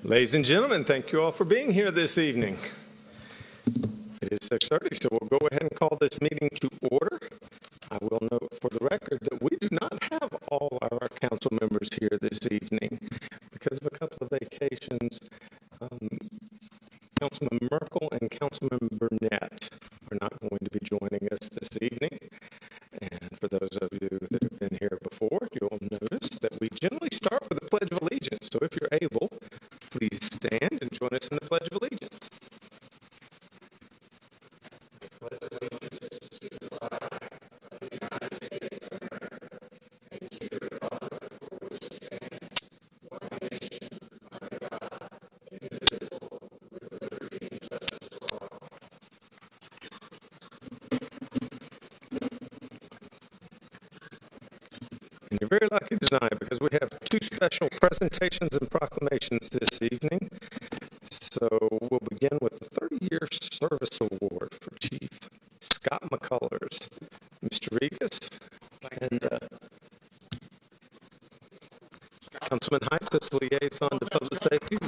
Ladies and gentlemen, thank you all for being here this evening. It is 6:30, so we'll go ahead and call this meeting to order. I will note for the record that we do not have all our council members here this evening because of a couple of vacations. Councilman Merkel and Councilman Burnett are not going to be joining us this evening. And for those of you that have been here before, you'll notice that we generally start with the Pledge of Allegiance. So if you're able, please stand and join us in the Pledge of Allegiance. And you're very lucky tonight because we have two special presentations and proclamations this evening. So we'll begin with the 30-year service award for Chief Scott McCullers. Mr. Regas and Councilman Hypes as liaison to public safety.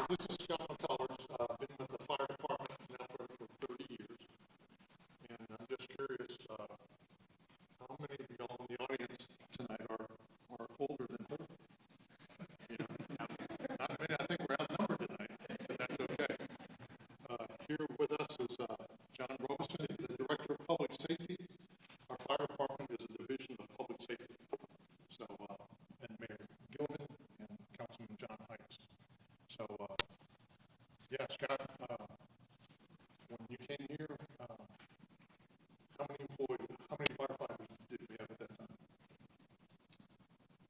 This is Scott McCullers. I've been with the fire department in Alpharetta for 30 years. And I'm just curious, how many of y'all in the audience tonight are older than 30? You know, I think we're outnumbered tonight, but that's okay. Here with us is John Robinson, the Director of Public Safety. Our fire department is a division of public safety. So, and Mayor Gilman and Councilman John Hypes. So, yeah, Scott, when you came here, how many firefighters did we have at that time?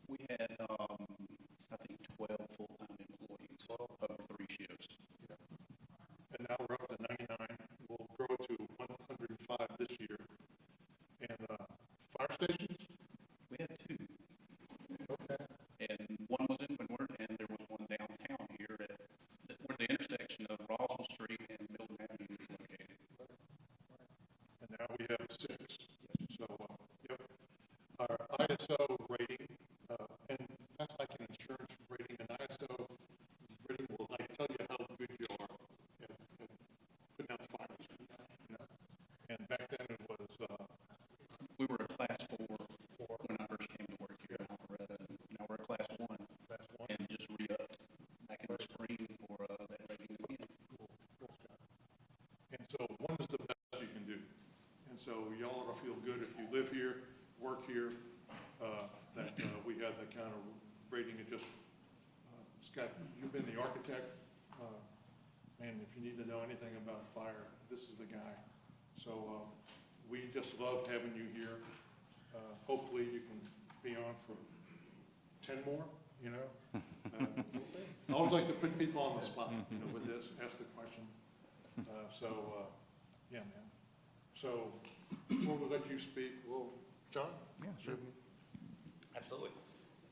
We had, I think 12 full-time employees over 3 shifts. Yeah. And now we're up to 99. We'll grow to 105 this year. And fire stations? We had 2. Okay. And one was in Windward, and there was one downtown here at where the intersection of Roswell Street and Milton Avenue is located. And now we have 6. So, yep. Our ISO rating, and that's like an insurance rating. An ISO rating will tell you how good you are at putting out fires. You know? And back then it was We were a class 4 when I first came to work here in Alpharetta, and now we're a class 1. Class 1. And just re-upped back in the spring for that rating again. Cool. And so 1 is the best you can do. And so y'all ought to feel good if you live here, work here, that we have that kind of rating. It just, Scott, you've been the architect. Man, if you need to know anything about fire, this is the guy. So we just love having you here. Hopefully you can be on for 10 more, you know. I always like to put people on the spot, you know, with this, ask the question. Yeah, man. So before we let you speak, well, John? Yeah, sure. Absolutely.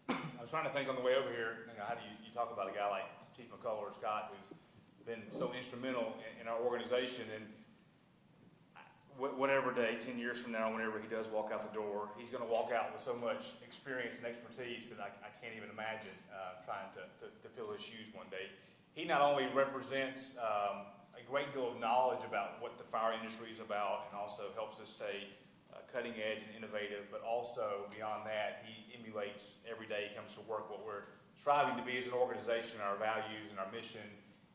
I was trying to think on the way over here, you know, how do you talk about a guy like Chief McCullers, Scott, who's been so instrumental in our organization, and whatever day, 10 years from now, whenever he does walk out the door, he's going to walk out with so much experience and expertise that I can't even imagine trying to fill his shoes one day. He not only represents a great deal of knowledge about what the fire industry is about and also helps us stay cutting edge and innovative, but also beyond that, he emulates every day he comes to work what we're striving to be as an organization, our values and our mission.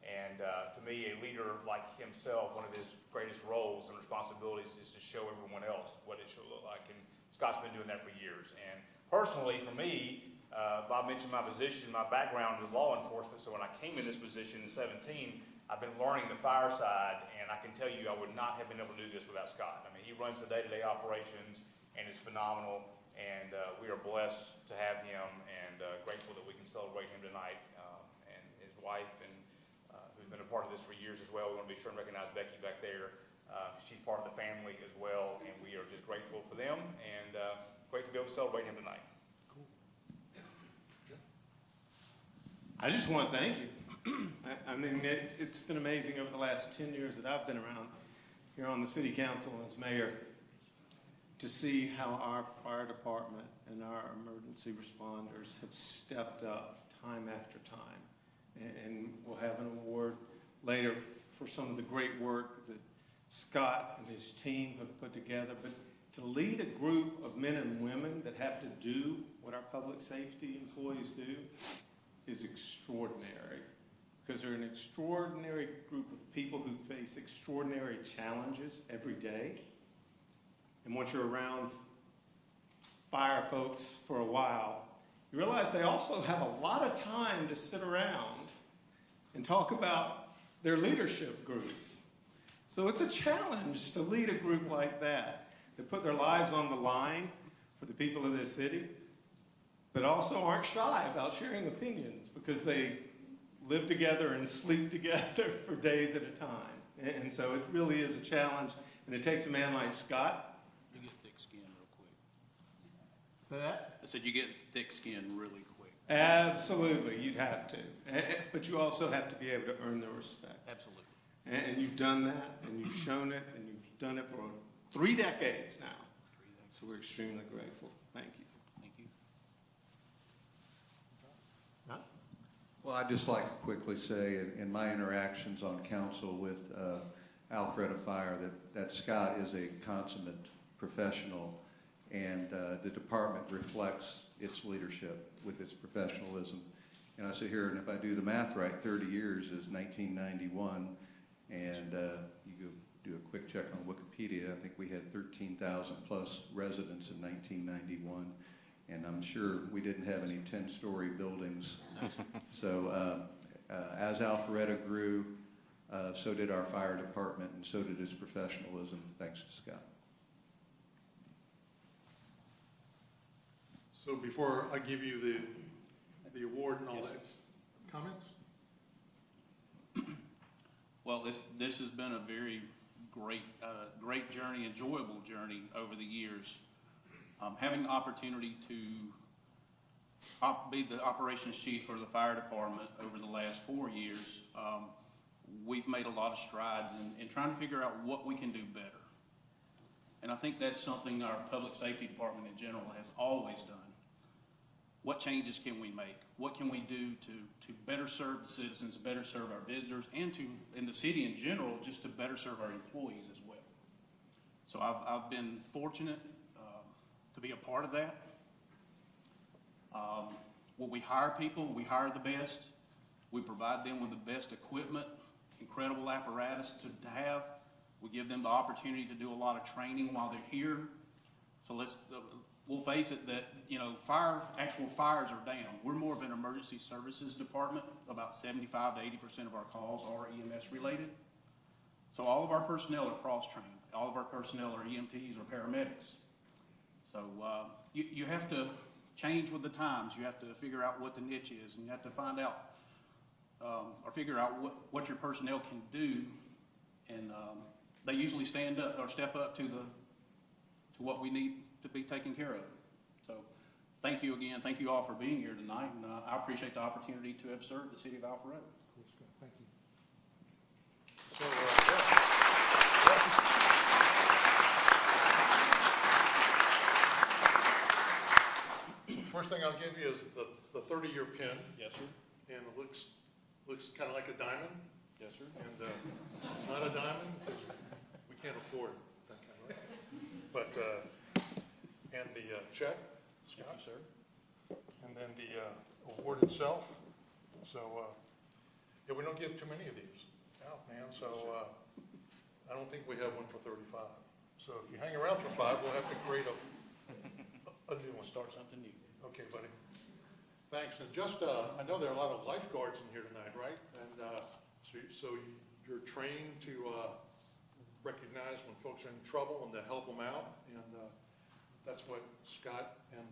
And to me, a leader like himself, one of his greatest roles and responsibilities is to show everyone else what it should look like. And Scott's been doing that for years. And personally, for me, Bob mentioned my position. My background is law enforcement, so when I came in this position in 2017, I've been learning the fire side, and I can tell you I would not have been able to do this without Scott. I mean, he runs the day-to-day operations and is phenomenal, and we are blessed to have him and grateful that we can celebrate him tonight, and his wife, and who's been a part of this for years as well. We want to be sure and recognize Becky back there. She's part of the family as well, and we are just grateful for them, and great to be able to celebrate him tonight. Cool. I just want to thank you. I mean, it's been amazing over the last 10 years that I've been around here on the city council and as mayor to see how our fire department and our emergency responders have stepped up time after time. And we'll have an award later for some of the great work that Scott and his team have put together. But to lead a group of men and women that have to do what our public safety employees do is extraordinary, because they're an extraordinary group of people who face extraordinary challenges every day. And once you're around fire folks for a while, you realize they also have a lot of time to sit around and talk about their leadership groups. So it's a challenge to lead a group like that put their lives on the line for the people of this city, but also aren't shy about sharing opinions because they live together and sleep together for days at a time. And so it really is a challenge, and it takes a man like Scott. You get thick skin real quick. For that? I said you get thick skin really quick. Absolutely, you'd have to. But you also have to be able to earn their respect. Absolutely. And you've done that, and you've shown it, and you've done it for 3 decades now. So we're extremely grateful. Thank you. Thank you. Well, I'd just like to quickly say, in my interactions on council with Alpharetta Fire, that Scott is a consummate professional, and the department reflects its leadership with its professionalism. And I sit here, and if I do the math right, 30 years is 1991, and you go do a quick check on Wikipedia. I think we had 13,000 plus residents in 1991. And I'm sure we didn't have any 10-story buildings. So as Alpharetta grew, so did our fire department, and so did its professionalism, thanks to Scott. So before I give you the award and all that, comments? Well, this has been a very great journey, enjoyable journey over the years. Having the opportunity to be the operations chief for the fire department over the last 4 years, we've made a lot of strides in trying to figure out what we can do better. And I think that's something our public safety department in general has always done. What changes can we make? What can we do to better serve the citizens, better serve our visitors, and the city in general, just to better serve our employees as well? So I've been fortunate to be a part of that. When we hire people, we hire the best. We provide them with the best equipment, incredible apparatus to have. We give them the opportunity to do a lot of training while they're here. So we'll face it that, actual fires are down. We're more of an emergency services department. About 75 to 80% of our calls are EMS related. So all of our personnel are cross-trained. All of our personnel are EMTs or paramedics. So you have to change with the times. You have to figure out what the niche is, and you have to find out or figure out what your personnel can do, and they usually stand up or step up to what we need to be taken care of. So thank you again. Thank you all for being here tonight, and I appreciate the opportunity to have served the city of Alpharetta. Thank you. So, First thing I'll give you is the 30-year pin. Yes, sir. And it looks kind of like a diamond. Yes, sir. And it's not a diamond because we can't afford that kind of thing. But, and the check, Scott. Thank you, sir. And then the award itself. So, yeah, we don't give too many of these out, man. So I don't think we have one for 35. So if you hang around for 5, we'll have to create a new one. Start something new. Okay, buddy. Thanks. And just, I know there are a lot of lifeguards in here tonight, right? And so you're trained to recognize when folks are in trouble and to help them out. And that's what Scott and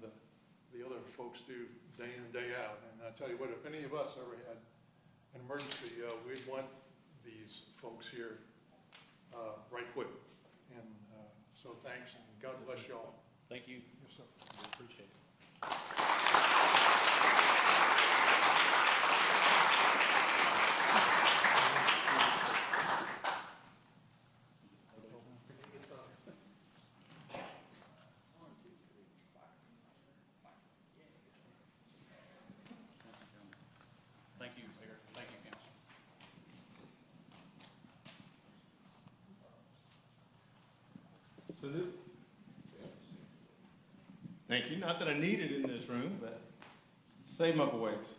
the other folks do day in and day out. And I tell you what, if any of us ever had an emergency, we'd want these folks here right quick. And so thanks, and God bless y'all. Thank you. Yes, sir. We appreciate it. Thank you. Not that I need it in this room, but save my voice.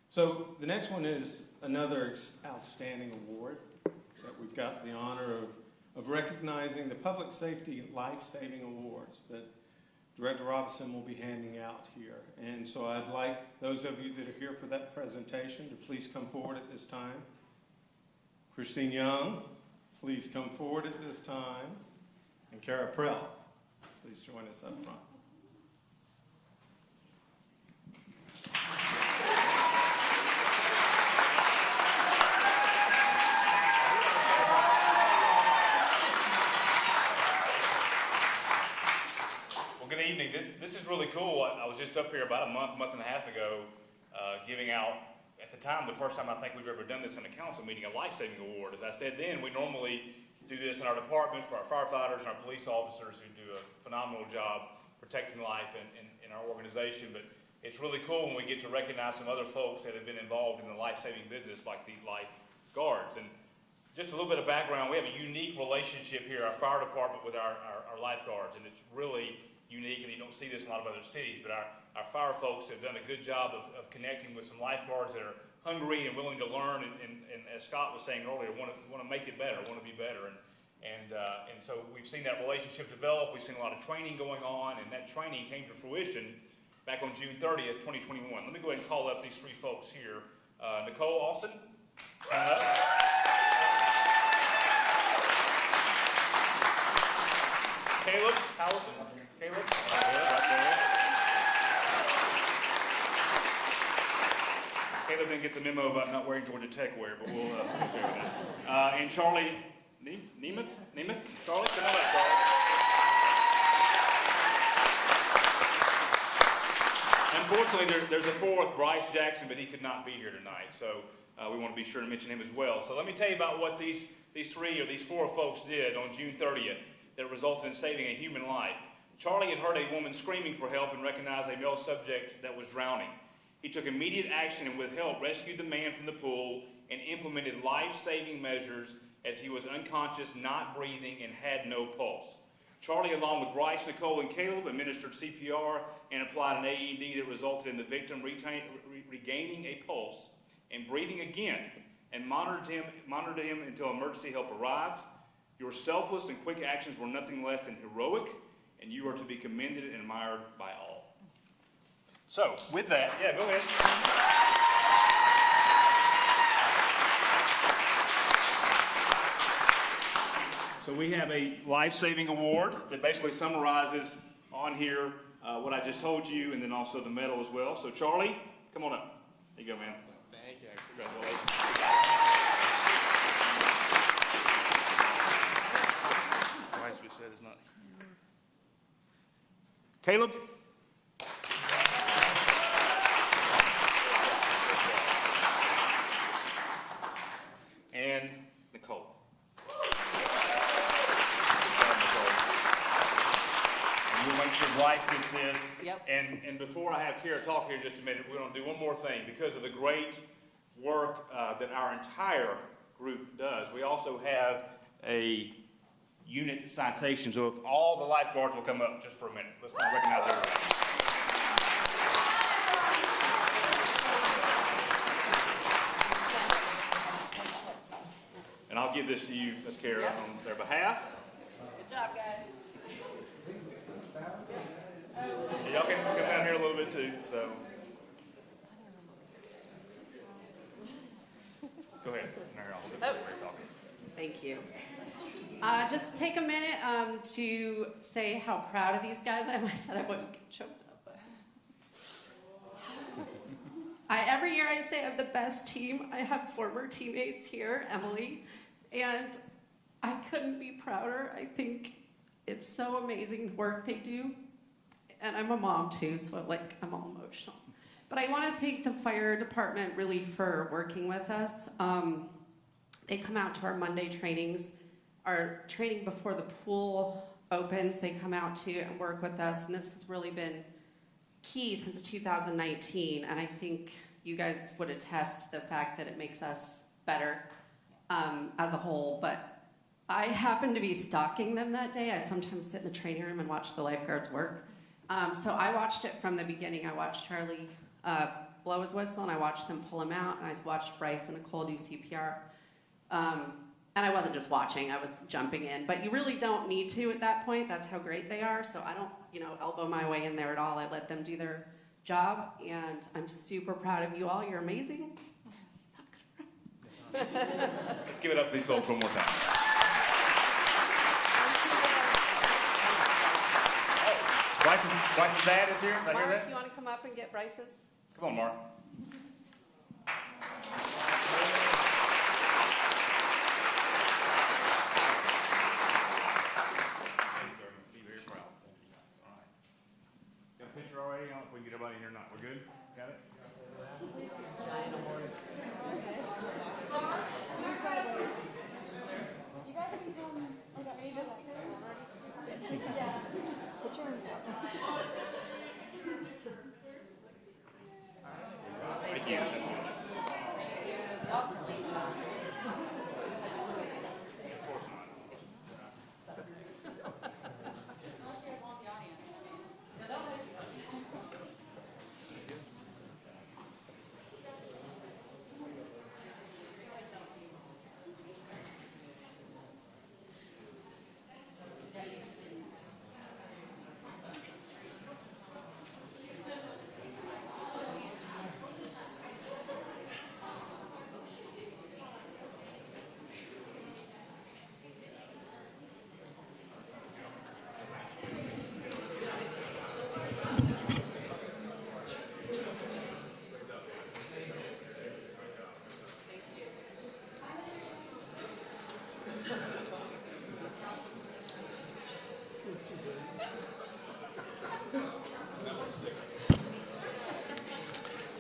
So the next one is another outstanding award that we've got the honor of recognizing, the Public Safety Life-Saving Awards that Director Robinson will be handing out here. And so I'd like those of you that are here for that presentation to please come forward at this time. Christine Young, please come forward at this time. And Kara Prell, please join us up front. Good evening. This is really cool. I was just up here about a month and a half ago, giving out, at the time, the first time I think we've ever done this in a council meeting, a life-saving award. As I said then, we normally do this in our department for our firefighters and our police officers who do a phenomenal job protecting life in our organization. But it's really cool when we get to recognize some other folks that have been involved in the life-saving business, like these lifeguards. And just a little bit of background, we have a unique relationship here, our fire department, with our lifeguards, and it's really unique, and you don't see this in a lot of other cities, but our fire folks have done a good job of connecting with some lifeguards that are hungry and willing to learn, and as Scott was saying earlier, want to make it better, want to be better, and so we've seen that relationship develop. We've seen a lot of training going on, and that training came to fruition back on June 30th, 2021. Let me go ahead and call up these three folks here. Nicole Austin. Caleb Howard. Caleb? Caleb didn't get the memo about not wearing Georgia Tech wear, but we'll go with that. And Charlie Nemeth? Charlie? Come on up, Charlie. Unfortunately, there's a fourth, Bryce Jackson, but he could not be here tonight, so we want to be sure to mention him as well. So let me tell you about what these four folks did on June 30th that resulted in saving a human life. Charlie had heard a woman screaming for help and recognized a male subject that was drowning. He took immediate action and with help rescued the man from the pool and implemented life-saving measures as he was unconscious, not breathing, and had no pulse. Charlie, along with Bryce, Nicole, and Caleb, administered CPR and applied an AED that resulted in the victim regaining a pulse and breathing again, and monitored him until emergency help arrived. Your selfless and quick actions were nothing less than heroic, and you are to be commended and admired by all. So, with that, yeah, go ahead. So we have a life-saving award that basically summarizes on here what I just told you, and then also the medal as well. So Charlie, come on up. There you go, man. Thank you. Congratulations. We said it's not. Caleb? And Nicole. And we'll make sure Bryce gets this. Yep. And before I have Kara talk here in just a minute, we're going to do one more thing. Because of the great work that our entire group does, we also have a unit citation. So if all the lifeguards will come up just for a minute. Let's recognize everybody. And I'll give this to you, Ms. Kara, on their behalf. Good job, guys. Y'all can come down here a little bit too, so. Go ahead. Thank you. Just take a minute to say how proud of these guys I am. I said I wouldn't get choked up. But every year I say I have the best team. I have former teammates here, Emily, and I couldn't be prouder. I think it's so amazing the work they do. And I'm a mom too, so I'm all emotional. But I want to thank the fire department really for working with us. They come out to our Monday trainings. Our training before the pool opens, they come out to and work with us, and this has really been key since 2019, and I think you guys would attest to the fact that it makes us better as a whole, but I happened to be stalking them that day. I sometimes sit in the training room and watch the lifeguards work, So I watched it from the beginning. I watched Charlie blow his whistle, and I watched them pull him out, and I watched Bryce and Nicole do CPR. And I wasn't just watching, I was jumping in. But you really don't need to at that point. That's how great they are. So I don't, elbow my way in there at all. I let them do their job, and I'm super proud of you all. You're amazing. Let's give it up for these folks one more time. Bryce's dad is here. Did I hear Mark, that? you want to come up and get Bryce's? Come on, Mark. Be very proud. All right. Got a picture already? I don't know if we can get everybody in here or not. We're good? Got it? Thank you.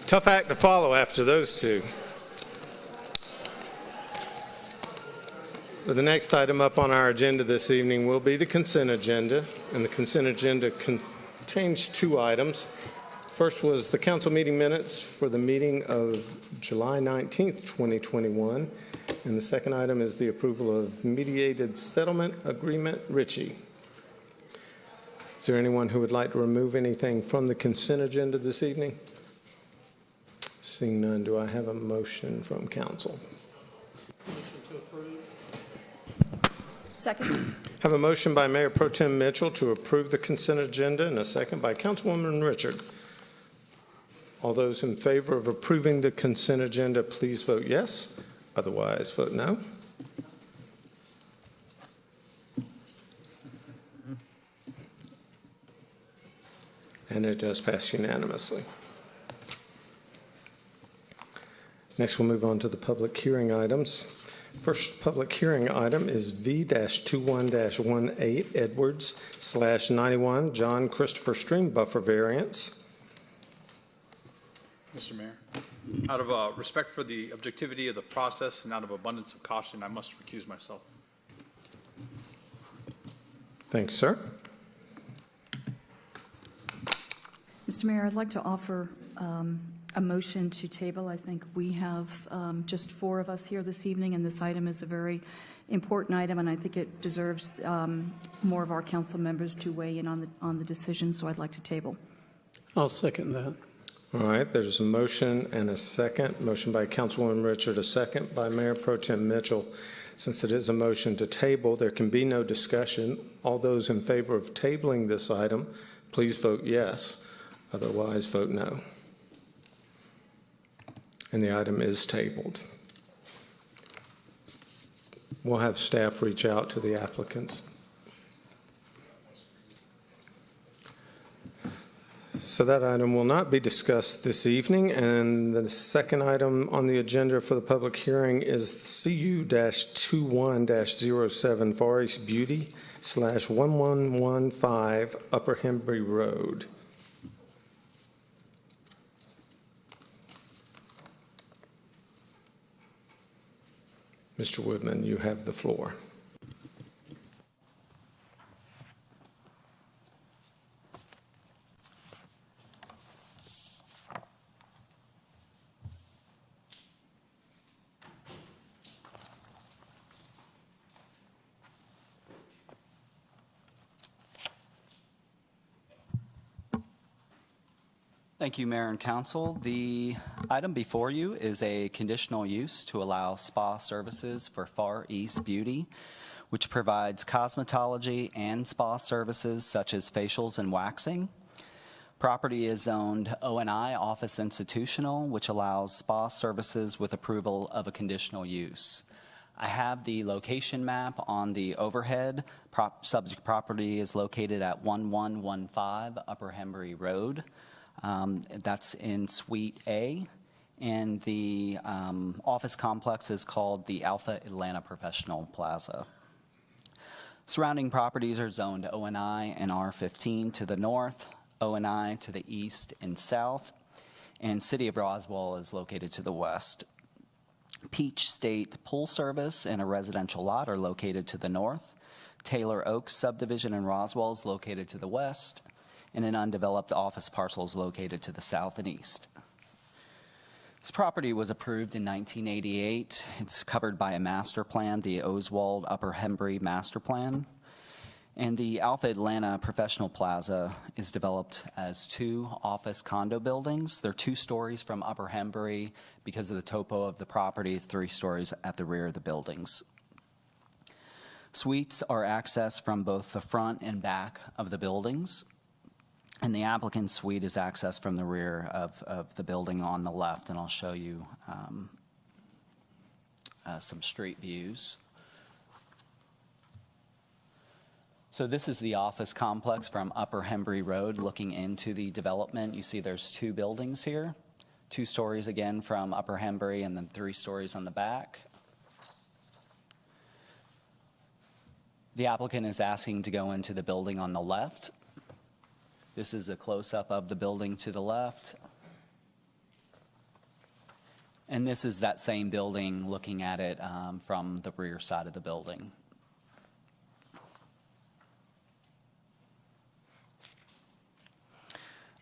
Tough act to follow after those two. The next item up on our agenda this evening will be the consent agenda, and the consent agenda contains two items. First was the council meeting minutes for the meeting of July 19th, 2021, and the second item is the approval of mediated settlement agreement Ritchie. Is there anyone who would like to remove anything from the consent agenda this evening? Seeing none, do I have a motion from council? Motion to approve. Second. Have a motion by Mayor Pro Tem Mitchell to approve the consent agenda and a second by Councilwoman Richard. All those in favor of approving the consent agenda, please vote yes. Otherwise, vote no. And it does pass unanimously. Next, we'll move on to the public hearing items. First public hearing item is V-21-18 Edwards/91 John Christopher Stream Buffer Variance. Mr. Mayor, out of respect for the objectivity of the process and out of abundance of caution, I must recuse myself. Thanks, sir. Mr. Mayor, I'd like to offer a motion to table. I think we have just four of us here this evening, and this item is a very important item, and I think it deserves more of our council members to weigh in on the decision, so I'd like to table. I'll second that. All right, there's a motion and a second. Motion by Councilwoman Richard, a second by Mayor Pro Tem Mitchell. Since it is a motion to table, there can be no discussion. All those in favor of tabling this item, please vote yes. Otherwise, vote no. And the item is tabled. We'll have staff reach out to the applicants. So that item will not be discussed this evening, and the second item on the agenda for the public hearing is CU-21-07 Far East Beauty /1115 Upper Hembry Road. Mr. Woodman, you have the floor. Thank you, Mayor and Council. The item before you is a conditional use to allow spa services for Far East Beauty, which provides cosmetology and spa services such as facials and waxing. Property is zoned O&I Office Institutional, which allows spa services with approval of a conditional use. I have the location map on the overhead. Subject property is located at 1115 Upper Hembry Road. That's in Suite A, and the office complex is called the Alpharetta Professional Plaza. Surrounding properties are zoned O&I and R15 to the north, O&I to the east and south, and City of Roswell is located to the west. Peach State Pool Service and a residential lot are located to the north. Taylor Oaks subdivision in Roswell is located to the west, and an undeveloped office parcel is located to the south and east. This property was approved in 1988. It's covered by a master plan, the Oswald Upper Hembry Master Plan. And the Alpharetta Professional Plaza is developed as 2 office condo buildings. They're 2 stories from Upper Hembry. Because of the topo of the property, 3 stories at the rear of the buildings. Suites are accessed from both the front and back of the buildings. And the applicant's suite is accessed from the rear of the building on the left, and I'll show you some street views. So this is the office complex from Upper Hembry Road looking into the development. You see there's 2 buildings here, 2 stories again from Upper Hembry, and then 3 stories on the back. The applicant is asking to go into the building on the left. This is a close-up of the building to the left. And this is that same building looking at it from the rear side of the building.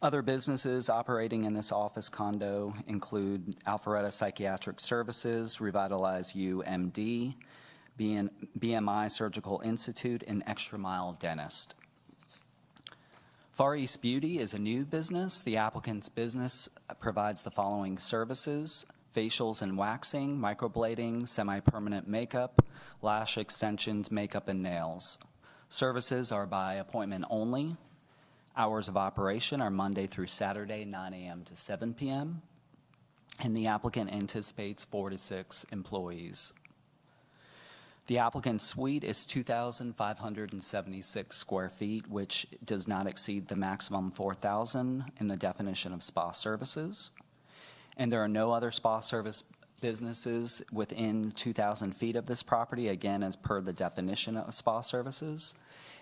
Other businesses operating in this office condo include Alpharetta Psychiatric Services, Revitalize UMD, BMI Surgical Institute, and Extra Mile Dentist. Far East Beauty is a new business. The applicant's business provides the following services: facials and waxing, microblading, semi-permanent makeup, lash extensions, makeup, and nails. Services are by appointment only. Hours of operation are Monday through Saturday, 9 a.m. to 7 p.m. And the applicant anticipates 4 to 6 employees. The applicant's suite is 2,576 square feet, which does not exceed the maximum 4,000 in the definition of spa services. And there are no other spa service businesses within 2,000 feet of this property, again, as per the definition of spa services.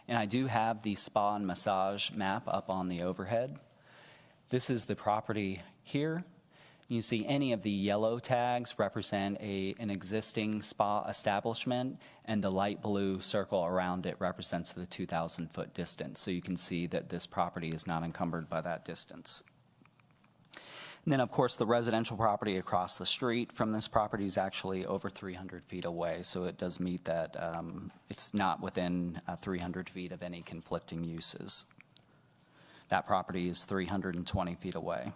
And I do have the spa and massage map up on the overhead. This is the property here. You see any of the yellow tags represent an existing spa establishment, and the light blue circle around it represents the 2,000-foot distance. So you can see that this property is not encumbered by that distance. And then, of course, the residential property across the street from this property is actually over 300 feet away, so it does meet that. It's not within 300 feet of any conflicting uses. That property is 320 feet away.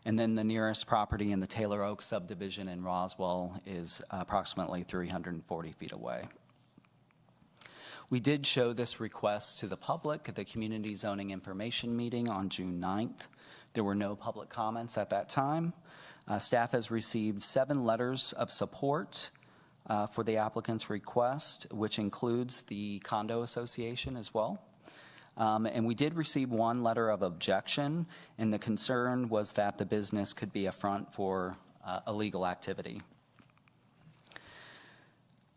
And then the nearest property in the Taylor Oaks subdivision in Roswell is approximately 340 feet away. We did show this request to the public at the Community Zoning Information Meeting on June 9th. There were no public comments at that time. Staff has received 7 letters of support for the applicant's request, which includes the condo association as well. And we did receive 1 letter of objection, and the concern was that the business could be a front for illegal activity.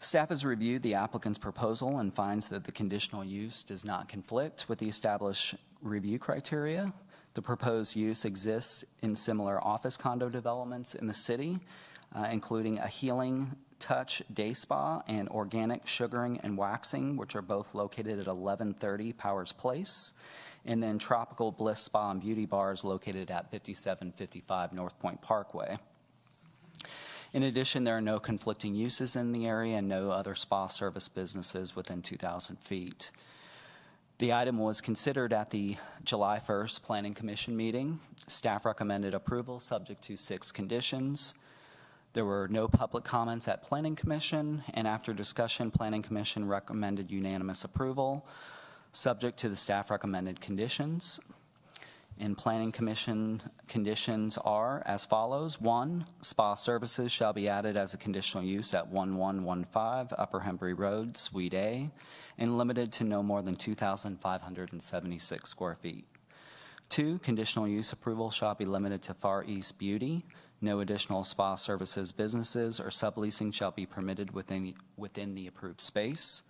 Staff has reviewed the applicant's proposal and finds that the conditional use does not conflict with the established review criteria. The proposed use exists in similar office condo developments in the city, including a healing touch day spa and organic sugaring and waxing, which are both located at 1130 Powers Place, and then Tropical Bliss Spa and Beauty Bars located at 5755 North Point Parkway. In addition, there are no conflicting uses in the area and no other spa service businesses within 2,000 feet. The item was considered at the July 1st Planning Commission meeting. Staff recommended approval subject to 6 conditions. There were no public comments at Planning Commission, and after discussion, Planning Commission recommended unanimous approval subject to the staff recommended conditions. And Planning Commission conditions are as follows. 1, spa services shall be added as a conditional use at 1115 Upper Hembry Road, Suite A, and limited to no more than 2,576 square feet. 2, conditional use approval shall be limited to Far East Beauty. No additional spa services businesses or subleasing shall be permitted within the approved space.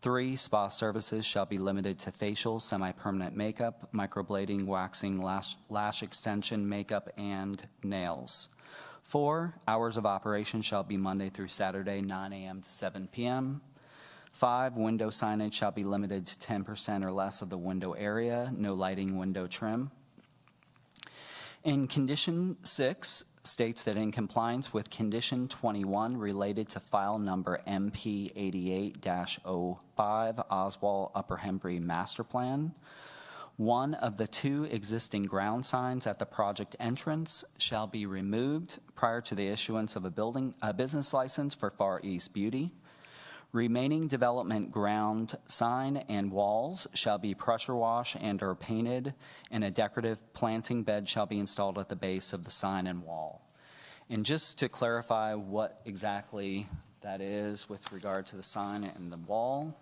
3, spa services shall be limited to facial, semi-permanent makeup, microblading, waxing, lash extension, makeup, and nails. 4, hours of operation shall be Monday through Saturday, 9 a.m. to 7 p.m. 5, window signage shall be limited to 10% or less of the window area, no lighting, window trim. In condition 6, states that in compliance with condition 21 related to file number MP 88-05 Oswald Upper Hembry Master Plan, 1 of the 2 existing ground signs at the project entrance shall be removed prior to the issuance of a business license for Far East Beauty. Remaining development ground sign and walls shall be pressure washed and or painted, and a decorative planting bed shall be installed at the base of the sign and wall. And just to clarify what exactly that is with regard to the sign and the wall,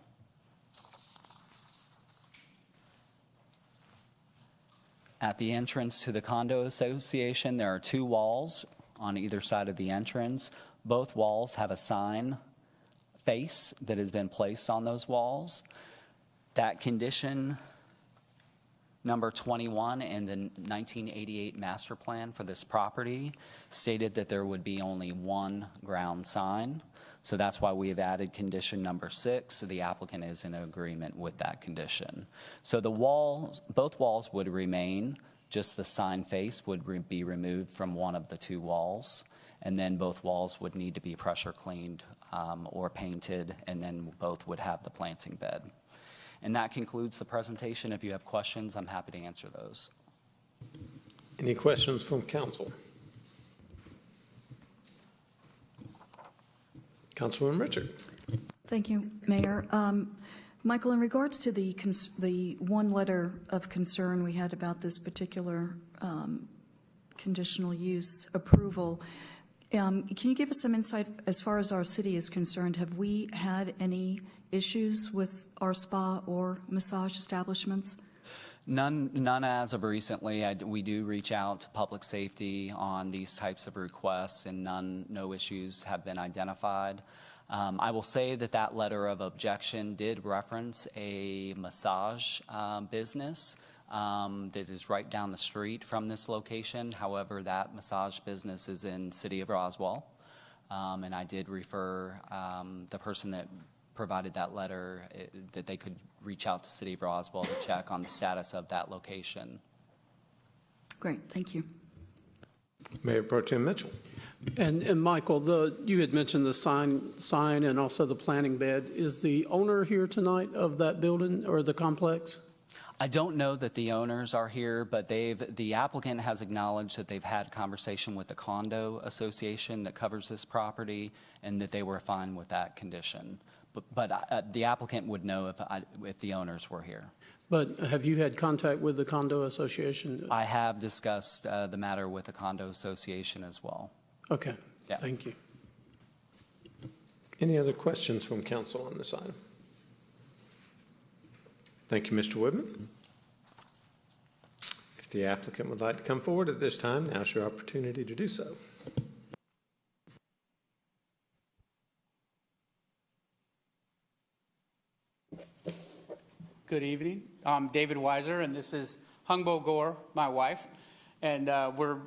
at the entrance to the condo association, there are 2 walls on either side of the entrance. Both walls have a sign face that has been placed on those walls. That condition number 21 in the 1988 master plan for this property stated that there would be only 1 ground sign. So that's why we have added condition number 6. So the applicant is in agreement with that condition. So the walls, both walls would remain, just the sign face would be removed from one of the 2 walls. And then both walls would need to be pressure cleaned or painted, and then both would have the planting bed. And that concludes the presentation. If you have questions, I'm happy to answer those. Any questions from council? Councilman Richard. Thank you, Mayor. Michael, in regards to the one letter of concern we had about this particular conditional use approval, can you give us some insight as far as our city is concerned? Have we had any issues with our spa or massage establishments? None as of recently. We do reach out to public safety on these types of requests, and no issues have been identified. I will say that letter of objection did reference a massage business that is right down the street from this location. However, that massage business is in City of Roswell, and I did refer the person that provided that letter that they could reach out to City of Roswell to check on the status of that location. Great, thank you. Mayor Pro Tem Mitchell. And Michael, you had mentioned the sign and also the planting bed. Is the owner here tonight of that building or the complex? I don't know that the owners are here, but the applicant has acknowledged that they've had conversation with the condo association that covers this property and that they were fine with that condition. But the applicant would know if the owners were here. But have you had contact with the condo association? I have discussed the matter with the condo association as well. Okay, Yeah. Thank you. Any other questions from council on this item? Thank you, Mr. Whitman. If the applicant would like to come forward at this time, now's your opportunity to do so. Good evening. I'm David Weiser, and this is Hungbo Gore, my wife. And we're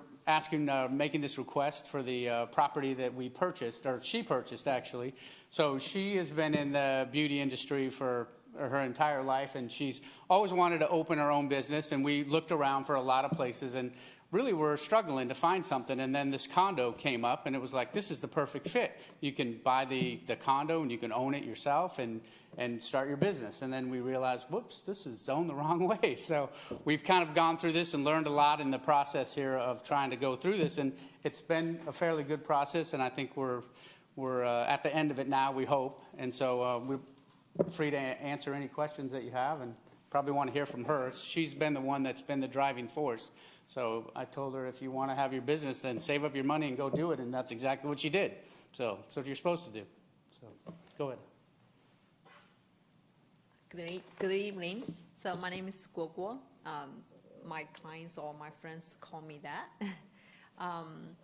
making this request for the property that we purchased, or she purchased actually. So she has been in the beauty industry for her entire life, and she's always wanted to open her own business, and we looked around for a lot of places, and really were struggling to find something, and then this condo came up, and it was like, this is the perfect fit. You can buy the condo, and you can own it yourself, and start your business. And then we realized, whoops, this is zoned the wrong way. So we've kind of gone through this and learned a lot in the process here of trying to go through this, and it's been a fairly good process, and I think we're at the end of it now, we hope. And so we're free to answer any questions that you have, and probably want to hear from her. She's been the one that's been the driving force. So I told her, if you want to have your business, then save up your money and go do it, and that's exactly what she did. So that's what you're supposed to do. So go ahead. Good evening. So my name is Guo Guo. My clients or my friends call me that. I'm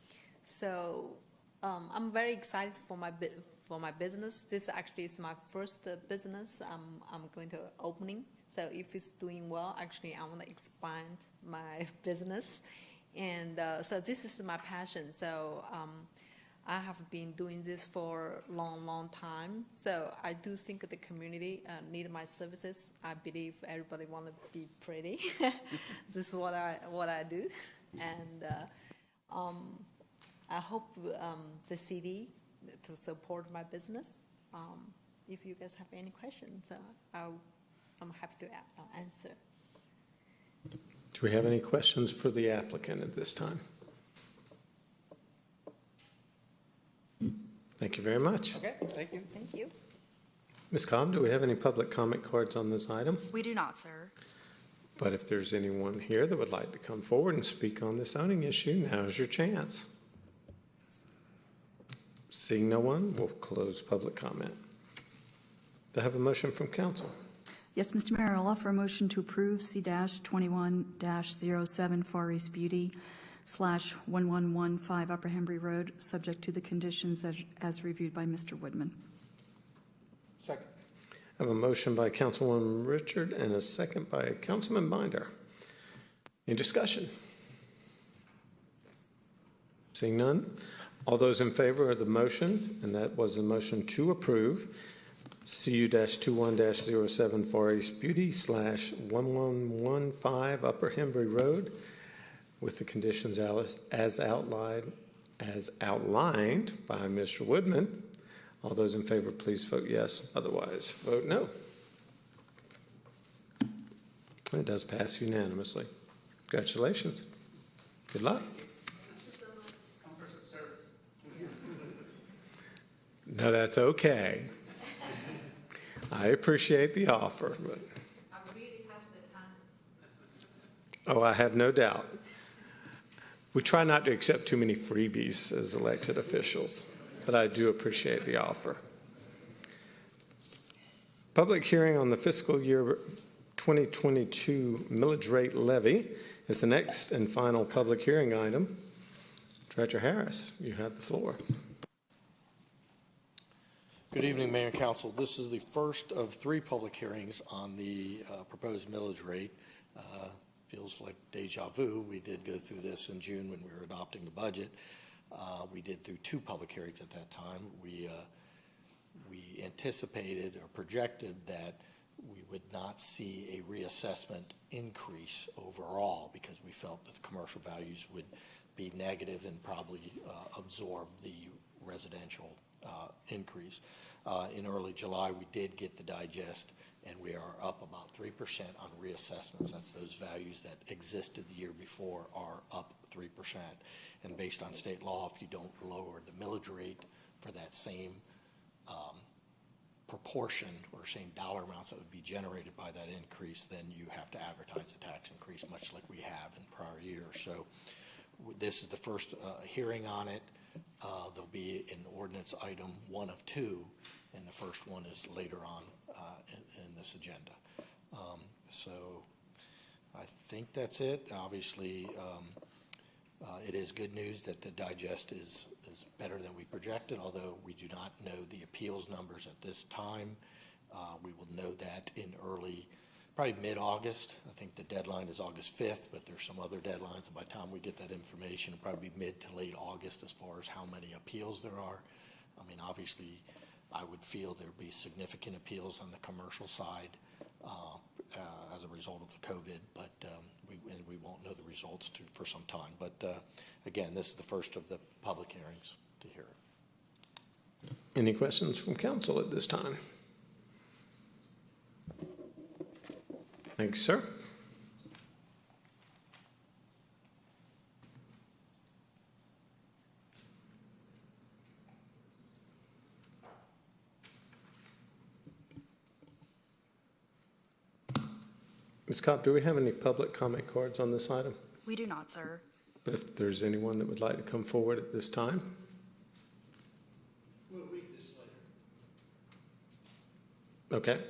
very excited for my business. This actually is my first business I'm going to opening. So if it's doing well, actually I want to expand my business, and so this is my passion. So I have been doing this for a long time. So I do think the community need my services. I believe everybody want to be pretty. This is what I do, and I hope the city to support my business. If you guys have any questions, I'm happy to answer. Do we have any questions for the applicant at this time? Thank you very much. Okay, thank you. Thank you. Ms. Cobb, do we have any public comment cards on this item? We do not, sir. But if there's anyone here that would like to come forward and speak on the zoning issue, now's your chance. Seeing no one, we'll close public comment. Do I have a motion from council? Yes, Mr. Mayor, I'll offer a motion to approve C-21-07 Far East Beauty /1115 Upper Hembry Road, subject to the conditions as reviewed by Mr. Woodman. Second. I have a motion by Councilwoman Richard and a second by Councilman Binder. Any discussion? Seeing none, all those in favor of the motion, and that was the motion to approve, CU-21-07 Far East Beauty /1115 Upper Hembry Road, with the conditions as outlined by Mr. Woodman. All those in favor, please vote yes. Otherwise, vote no. It does pass unanimously. Congratulations. Good luck. No, that's okay. I appreciate the offer, but oh, I have no doubt. We try not to accept too many freebies as elected officials, but I do appreciate the offer. Public hearing on the fiscal year 2022 millage rate levy is the next and final public hearing item. Director Harris, you have the floor. Good evening, Mayor and Council. This is the first of 3 public hearings on the proposed millage rate. Feels like deja vu. We did go through this in June when we were adopting the budget. We did through 2 public hearings at that time. We anticipated or projected that we would not see a reassessment increase overall because we felt that the commercial values would be negative and probably absorb the residential increase. In early July, we did get the digest, and we are up about 3% on reassessments. That's those values that existed the year before are up 3%. And based on state law, if you don't lower the millage rate for that same proportion or same dollar amounts that would be generated by that increase, then you have to advertise a tax increase, much like we have in prior years. So this is the first hearing on it. There'll be an ordinance item 1 of 2, and the first one is later on in this agenda. So I think that's it. Obviously, it is good news that the digest is better than we projected, although we do not know the appeals numbers at this time. We will know that in probably mid-August. I think the deadline is August 5th, but there's some other deadlines. And by the time we get that information, it'll probably be mid to late August as far as how many appeals there are. I mean, obviously, I would feel there'd be significant appeals on the commercial side as a result of the COVID, but we won't know the results for some time. But again, this is the first of the public hearings to hear it. Any questions from council at this time? Thanks, sir. Ms. Kopp, do we have any public comment cards on this item? We do not, sir. But if there's anyone that would like to come forward at this time? We'll read this later. Okay.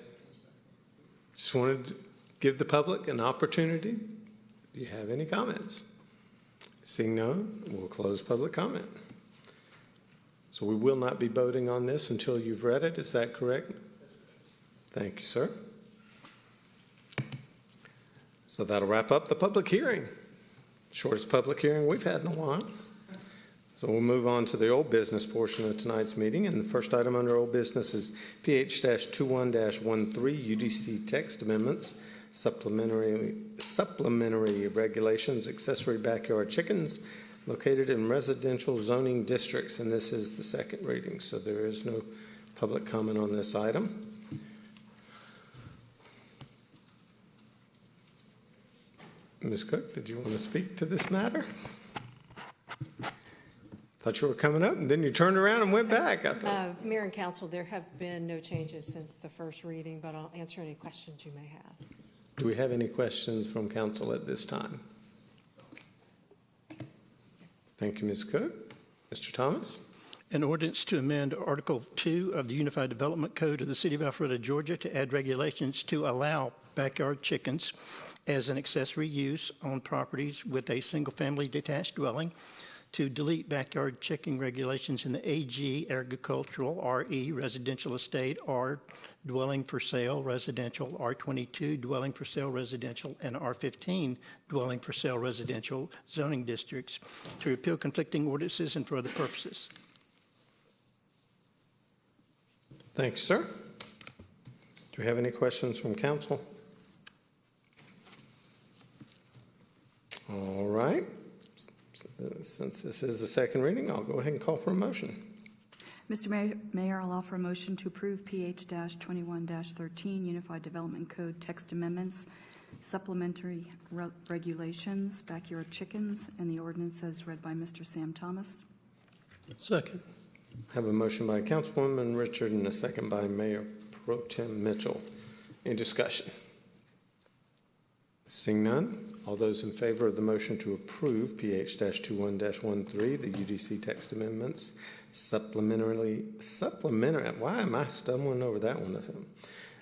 Just wanted to give the public an opportunity if you have any comments. Seeing none, we'll close public comment. So we will not be voting on this until you've read it. Is that correct? Thank you, sir. So that'll wrap up the public hearing. Shortest public hearing we've had in a while. So we'll move on to the old business portion of tonight's meeting. And the first item under old business is PH-21-13 UDC text amendments, supplementary regulations, accessory backyard chickens located in residential zoning districts. And this is the second reading, so there is no public comment on this item. Ms. Cook, did you want to speak to this matter? Thought you were coming up, and then you turned around and went back. Mayor and council, there have been no changes since the first reading, but I'll answer any questions you may have. Do we have any questions from council at this time? Thank you, Ms. Cook. Mr. Thomas? An ordinance to amend Article 2 of the Unified Development Code of the City of Alpharetta, Georgia, to add regulations to allow backyard chickens as an accessory use on properties with a single-family detached dwelling, to delete backyard chicken regulations in the AG agricultural, RE residential estate, R dwelling for sale residential, R22 dwelling for sale residential, and R15 dwelling for sale residential zoning districts, to repeal conflicting ordinances and for other purposes. Thanks, sir. Do we have any questions from council? All right. Since this is the second reading, I'll go ahead and call for a motion. Mr. Mayor, I'll offer a motion to approve PH-21-13 Unified Development Code text amendments, supplementary regulations, backyard chickens, and the ordinance as read by Mr. Sam Thomas. Second. I have a motion by Councilwoman Richard and a second by Mayor Pro Tem Mitchell. Any discussion? Seeing none, all those in favor of the motion to approve PH-21-13, the UDC text amendments, supplementary, why am I stumbling over that one?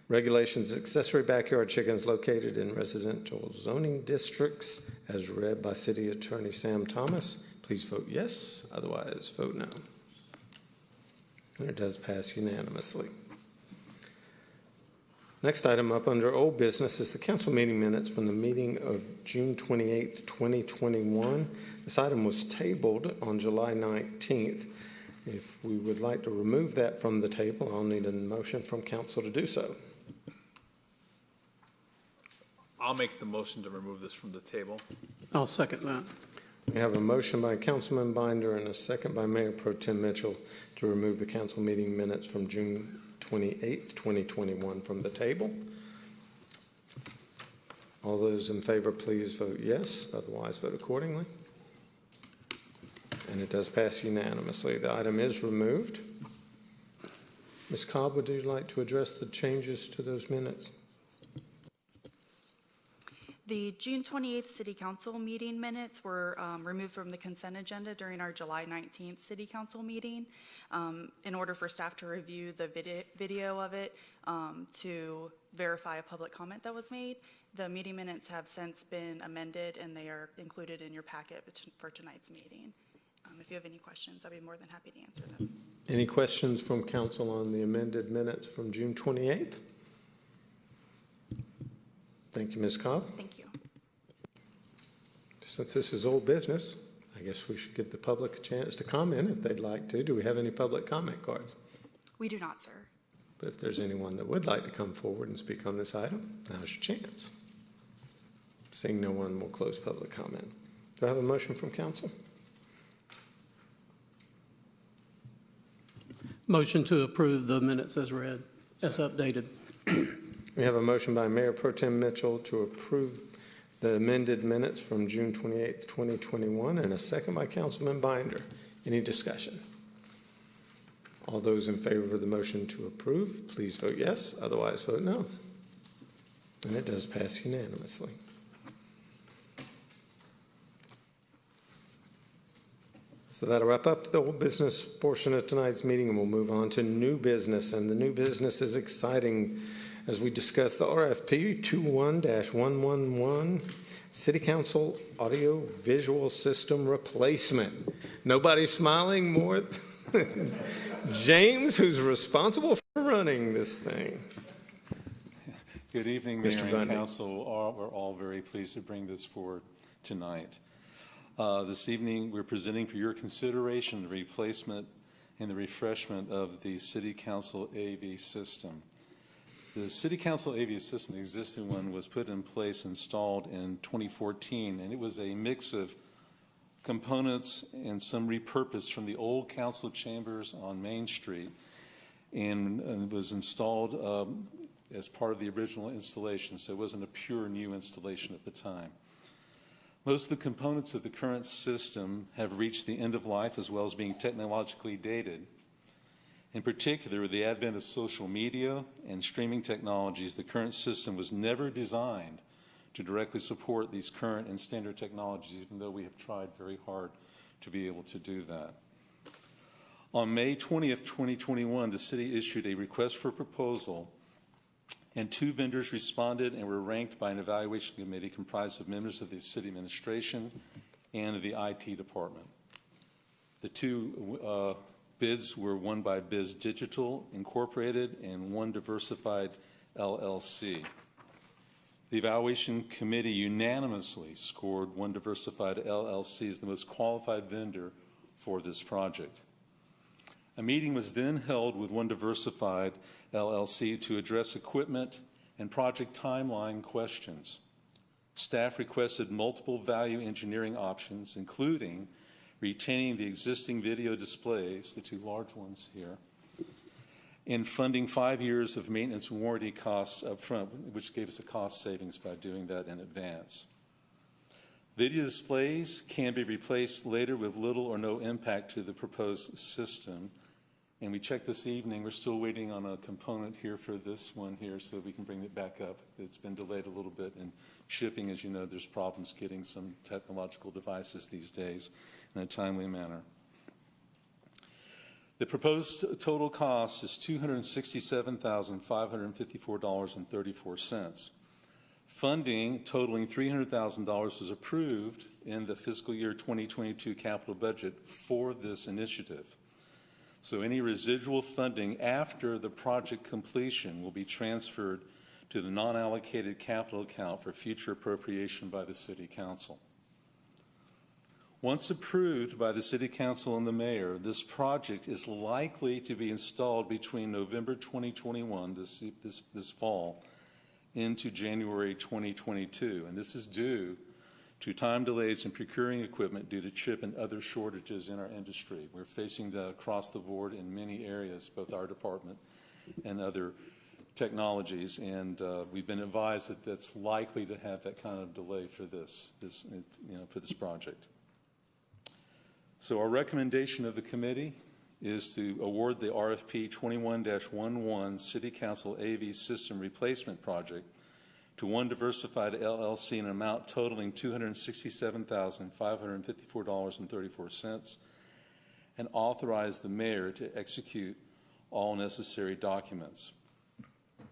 Regulations, accessory backyard chickens located in residential zoning districts, as read by City Attorney Sam Thomas, please vote yes, otherwise vote no. And it does pass unanimously. Next item up under old business is the council meeting minutes from the meeting of June 28th, 2021. This item was tabled on July 19th. If we would like to remove that from the table, I'll need a motion from council to do so. I'll make the motion to remove this from the table. I'll second that. We have a motion by Councilman Binder and a second by Mayor Pro Tem Mitchell to remove the council meeting minutes from June 28th, 2021 from the table. All those in favor, please vote yes, otherwise vote accordingly. And it does pass unanimously. The item is removed. Ms. Cobb, would you like to address the changes to those minutes? The June 28th City Council meeting minutes were removed from the consent agenda during our July 19th City Council meeting in order for staff to review the video of it to verify a public comment that was made. The meeting minutes have since been amended and they are included in your packet for tonight's meeting. If you have any questions, I'd be more than happy to answer them. Any questions from council on the amended minutes from June 28th? Thank you, Ms. Cobb. Thank you. Since this is old business, I guess we should give the public a chance to comment if they'd like to. Do we have any public comment cards? We do not, sir. But if there's anyone that would like to come forward and speak on this item, now's your chance. Seeing no one, we'll close public comment. Do I have a motion from council? Motion to approve the minutes as read, as updated. We have a motion by Mayor Pro Tem Mitchell to approve the amended minutes from June 28th, 2021, and a second by Councilman Binder. Any discussion? All those in favor of the motion to approve, please vote yes. Otherwise, vote no. And it does pass unanimously. So that'll wrap up the old business portion of tonight's meeting, and we'll move on to new business. And the new business is exciting as we discuss the RFP 21-111 City Council Audio Visual System Replacement. Nobody's smiling more than James, who's responsible for running this thing. Good evening, Mayor and Council. We're all very pleased to bring this forward tonight. This evening, we're presenting for your consideration the replacement and the refreshment of the City Council AV system. The City Council AV system, the existing one, was put in place, installed in 2014, and it was a mix of components and some repurposed from the old council chambers on Main Street, and was installed as part of the original installation, so it wasn't a pure new installation at the time. Most of the components of the current system have reached the end of life as well as being technologically dated. In particular, with the advent of social media and streaming technologies, the current system was never designed to directly support these current and standard technologies, even though we have tried very hard to be able to do that. On May 20th, 2021, the city issued a request for proposal, and 2 vendors responded and were ranked by an evaluation committee comprised of members of the city administration and of the IT department. The 2 bids were one by Biz Digital Incorporated and One Diversified LLC. The evaluation committee unanimously scored One Diversified LLC as the most qualified vendor for this project. A meeting was then held with One Diversified LLC to address equipment and project timeline questions. Staff requested multiple value engineering options, including retaining the existing video displays, the 2 large ones here, and funding 5 years of maintenance warranty costs up front, which gave us a cost savings by doing that in advance. Video displays can be replaced later with little or no impact to the proposed system. And we checked this evening, we're still waiting on a component here for this one here so that we can bring it back up. It's been delayed a little bit in shipping. As you know, there's problems getting some technological devices these days in a timely manner. The proposed total cost is $267,554.34. Funding totaling $300,000 was approved in the fiscal year 2022 capital budget for this initiative. So any residual funding after the project completion will be transferred to the non-allocated capital account for future appropriation by the City Council. Once approved by the City Council and the Mayor, this project is likely to be installed between November 2021, this fall, into January 2022. And this is due to time delays in procuring equipment due to chip and other shortages in our industry. We're facing that across the board in many areas, both our department and other technologies, and we've been advised that that's likely to have that kind of delay for this project. So our recommendation of the committee is to award the RFP 21-11 City Council AV System Replacement Project to One Diversified LLC in an amount totaling $267,554.34, and authorize the mayor to execute all necessary documents.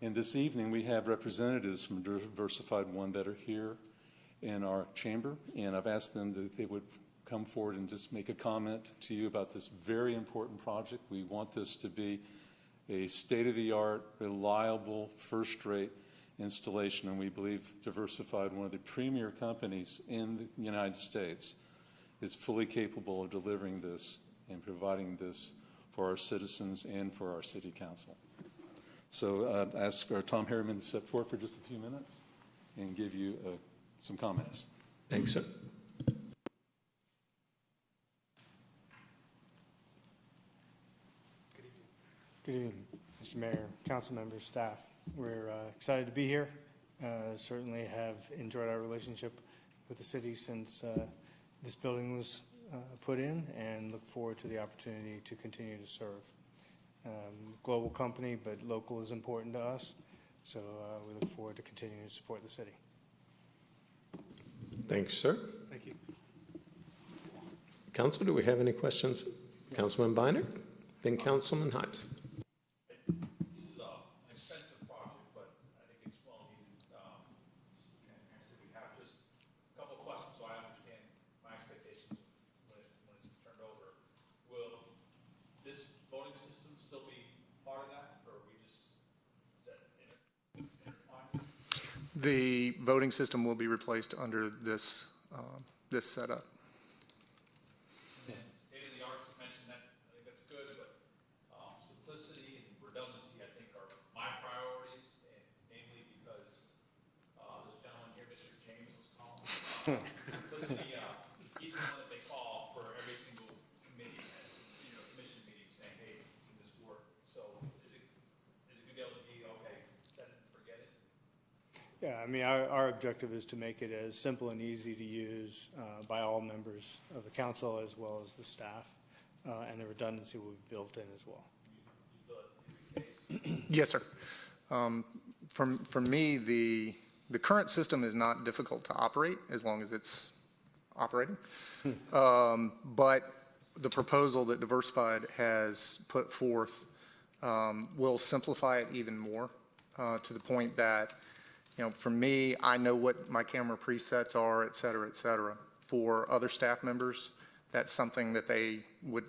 And this evening, we have representatives from Diversified One that are here in our chamber, and I've asked them that they would come forward and just make a comment to you about this very important project. We want this to be a state-of-the-art, reliable, first-rate installation, and we believe Diversified, one of the premier companies in the United States, is fully capable of delivering this and providing this for our citizens and for our City Council. So I ask for Tom Harriman to step forward for just a few minutes and give you a some comments. Thanks, sir. Good evening, Mr. Mayor, council members, staff. We're excited to be here. Certainly have enjoyed our relationship with the city since this building was put in, and look forward to the opportunity to continue to serve. Global company, but local is important to us, so we look forward to continuing to support the city. Thanks, sir. Thank you. Council, do we have any questions? Councilman Biner, then Councilman Hypes. This is an expensive project, but I think it's well needed. Just the transparency we have. Just a couple of questions so I understand my expectations when it's turned over. Will this voting system still be part of that, or are we just set intertwined? The voting system will be replaced under this this setup. State of the art, you mentioned that. I think that's good, but simplicity and redundancy, I think, are my priorities, and namely because this gentleman here, Mr. James, was calling. Simplicity, he's the one that they call for every single committee and commission meeting, saying, "Hey, can this work?" So is it going to be able to be okay? Set it and forget it. Yeah, I mean, our objective is to make it as simple and easy to use by all members of the council as well as the staff, and the redundancy will be built in as well. Yes, sir. For me, the current system is not difficult to operate as long as it's operating. But the proposal that Diversified has put forth will simplify it even more to the point that, for me, I know what my camera presets are, et cetera, et cetera. For other staff members, that's something that they would,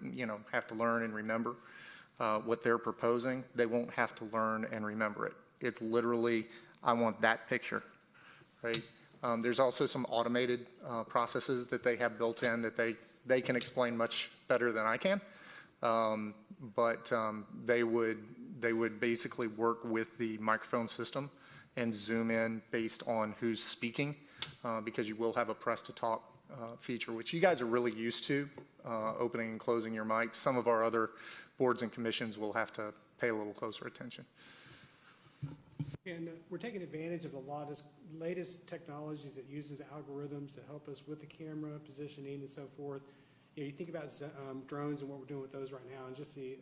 have to learn and remember. What they're proposing, they won't have to learn and remember it. It's literally, I want that picture, right? There's also some automated processes that they have built in that they can explain much better than I can. But they would basically work with the microphone system and zoom in based on who's speaking, because you will have a press to talk feature, which you guys are really used to, opening and closing your mic. Some of our other boards and commissions will have to pay a little closer attention. And we're taking advantage of the latest technologies that uses algorithms that help us with the camera positioning and so forth. You think about drones and what we're doing with those right now, and just the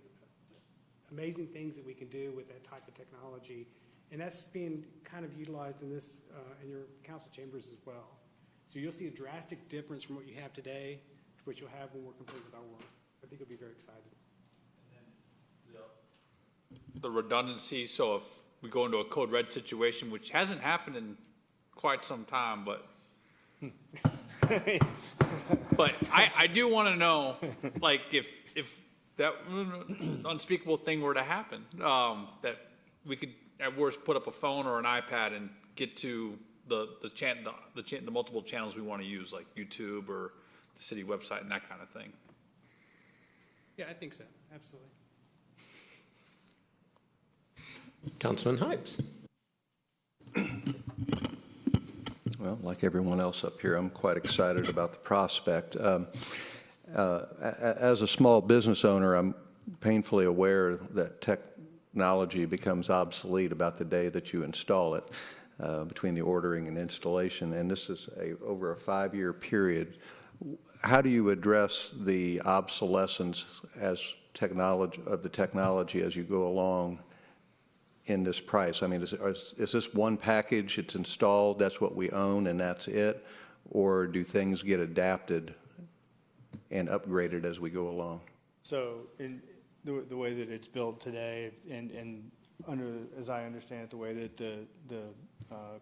amazing things that we can do with that type of technology. And that's being kind of utilized in this, in your council chambers as well. So you'll see a drastic difference from what you have today to what you'll have when we're complete with our work. I think you'll be very excited. And then the redundancy, so if we go into a code red situation, which hasn't happened in quite some time, but I do want to know, like, if that unspeakable thing were to happen, that we could at worst put up a phone or an iPad and get to the multiple channels we want to use, like YouTube or the city website and that kind of thing. Yeah, I think so. Absolutely. Councilman Hypes. Well, like everyone else up here, I'm quite excited about the prospect. As a small business owner, I'm painfully aware that technology becomes obsolete about the day that you install it, between the ordering and installation, and this is over a 5-year period. How do you address the obsolescence of the technology as you go along in this price? I mean, is this one package, it's installed, that's what we own and that's it? Or do things get adapted and upgraded as we go along? So in the way that it's built today, and under, as I understand it, the way that the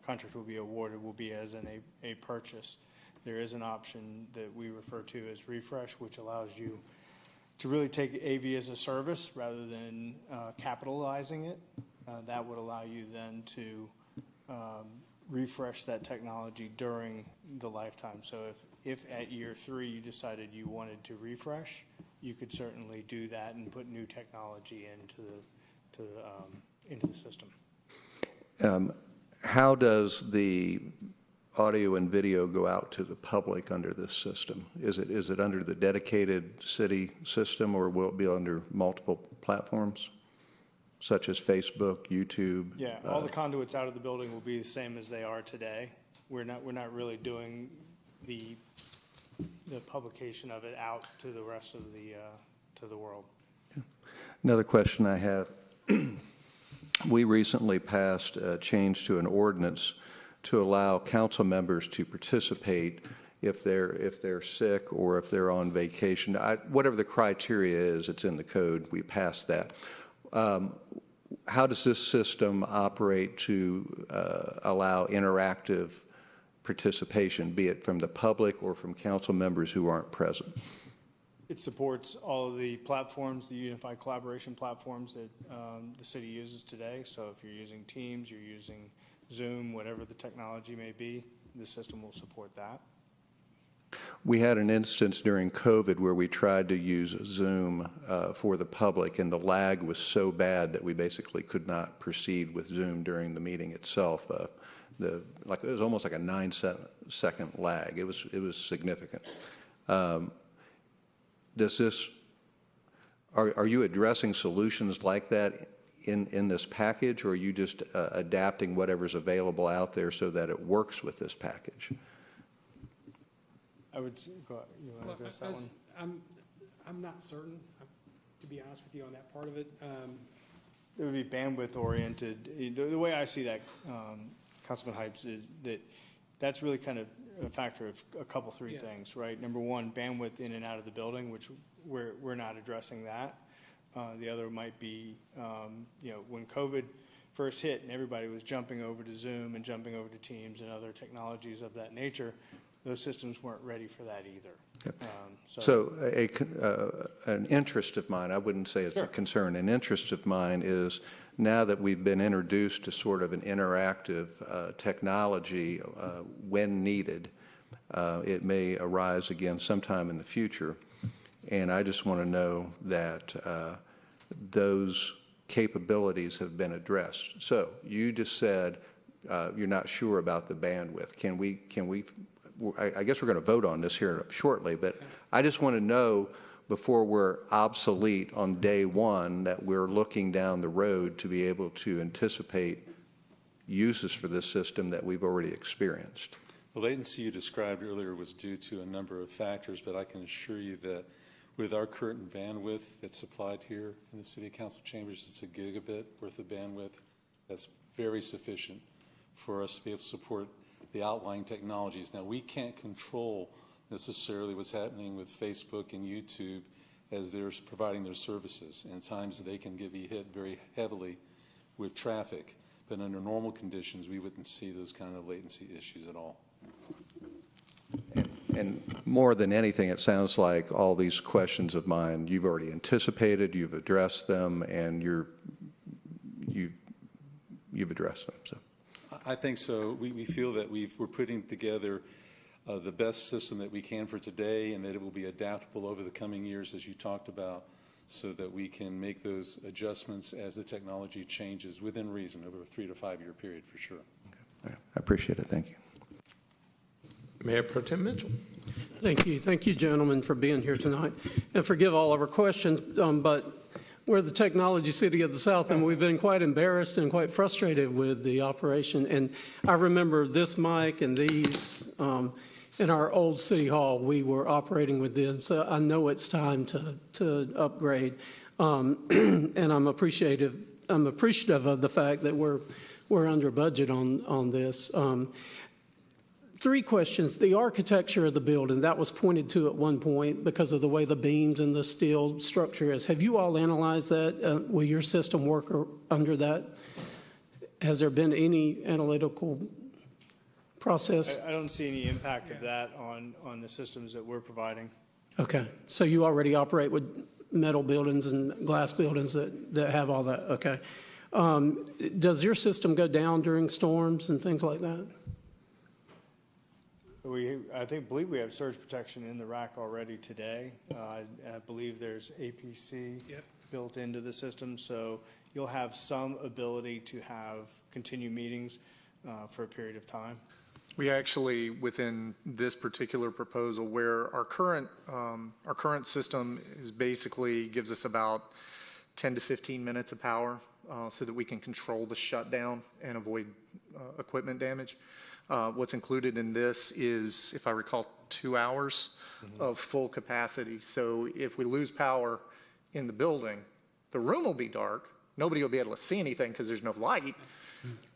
contract will be awarded will be as in a purchase. There is an option that we refer to as refresh, which allows you to really take AV as a service rather than capitalizing it. That would allow you then to refresh that technology during the lifetime. So if at year 3 you decided you wanted to refresh, you could certainly do that and put new technology into the system. How does the audio and video go out to the public under this system? Is it under the dedicated city system, or will it be under multiple platforms, such as Facebook, YouTube? Yeah, all the conduits out of the building will be the same as they are today. We're not really doing the publication of it out to the rest of the world. Another question I have. We recently passed a change to an ordinance to allow council members to participate if they're sick or if they're on vacation. Whatever the criteria is, it's in the code. We passed that. How does this system operate to allow interactive participation, be it from the public or from council members who aren't present? It supports all of the platforms, the unified collaboration platforms that the city uses today. So if you're using Teams, you're using Zoom, whatever the technology may be, the system will support that. We had an instance during COVID where we tried to use Zoom for the public, and the lag was so bad that we basically could not proceed with Zoom during the meeting itself. It was almost like a 9-second lag. It was significant. Are you addressing solutions like that in this package, or are you just adapting whatever's available out there so that it works with this package? I would go. You want to address that one? I'm not certain, to be honest with you, on that part of it. It would be bandwidth oriented. The way I see that, Councilman Hypes, is that that's really kind of a factor of a couple, three things, right? Number one, bandwidth in and out of the building, which we're not addressing that. The other might be, when COVID first hit and everybody was jumping over to Zoom and jumping over to Teams and other technologies of that nature, those systems weren't ready for that either. An interest of mine, I wouldn't say it's a concern, an interest of mine is now that we've been introduced to sort of an interactive technology when needed, it may arise again sometime in the future. And I just want to know that those capabilities have been addressed. So you just said you're not sure about the bandwidth. Can we I guess we're going to vote on this here shortly, but I just want to know before we're obsolete on day one that we're looking down the road to be able to anticipate uses for this system that we've already experienced. The latency you described earlier was due to a number of factors, but I can assure you that with our current bandwidth that's supplied here in the City Council chambers, it's a gigabit worth of bandwidth. That's very sufficient for us to be able to support the outlying technologies. Now, we can't control necessarily what's happening with Facebook and YouTube as they're providing their services. And at times they can be hit very heavily with traffic. But under normal conditions, we wouldn't see those kind of latency issues at all. And more than anything, it sounds like all these questions of mine, you've already anticipated, you've addressed them, and you've addressed them. So. I think so. We feel that we're putting together the best system that we can for today, and that it will be adaptable over the coming years, as you talked about, so that we can make those adjustments as the technology changes within reason over a 3 to 5 year period for sure. Okay. I appreciate it. Thank you. Mayor Pro Tem Mitchell. Thank you. Thank you, gentlemen, for being here tonight. And forgive all of our questions, but we're the technology city of the South, and we've been quite embarrassed and quite frustrated with the operation. And I remember this mic and these in our old city hall, we were operating with them. So I know it's time to upgrade. And I'm appreciative of the fact that we're under budget on this. 3 questions. The architecture of the building, that was pointed to at one point because of the way the beams and the steel structure is. Have you all analyzed that? Will your system work under that? Has there been any analytical process? I don't see any impact of that on the systems that we're providing. Okay. So you already operate with metal buildings and glass buildings that have all that? Okay. Does your system go down during storms and things like that? I believe we have surge protection in the rack already today. I believe there's APC built into the system, so you'll have some ability to continue meetings for a period of time. We actually, within this particular proposal, where our current system is basically gives us about 10 to 15 minutes of power so that we can control the shutdown and avoid equipment damage. What's included in this is, if I recall, 2 hours of full capacity. So if we lose power in the building, the room will be dark. Nobody will be able to see anything because there's no light,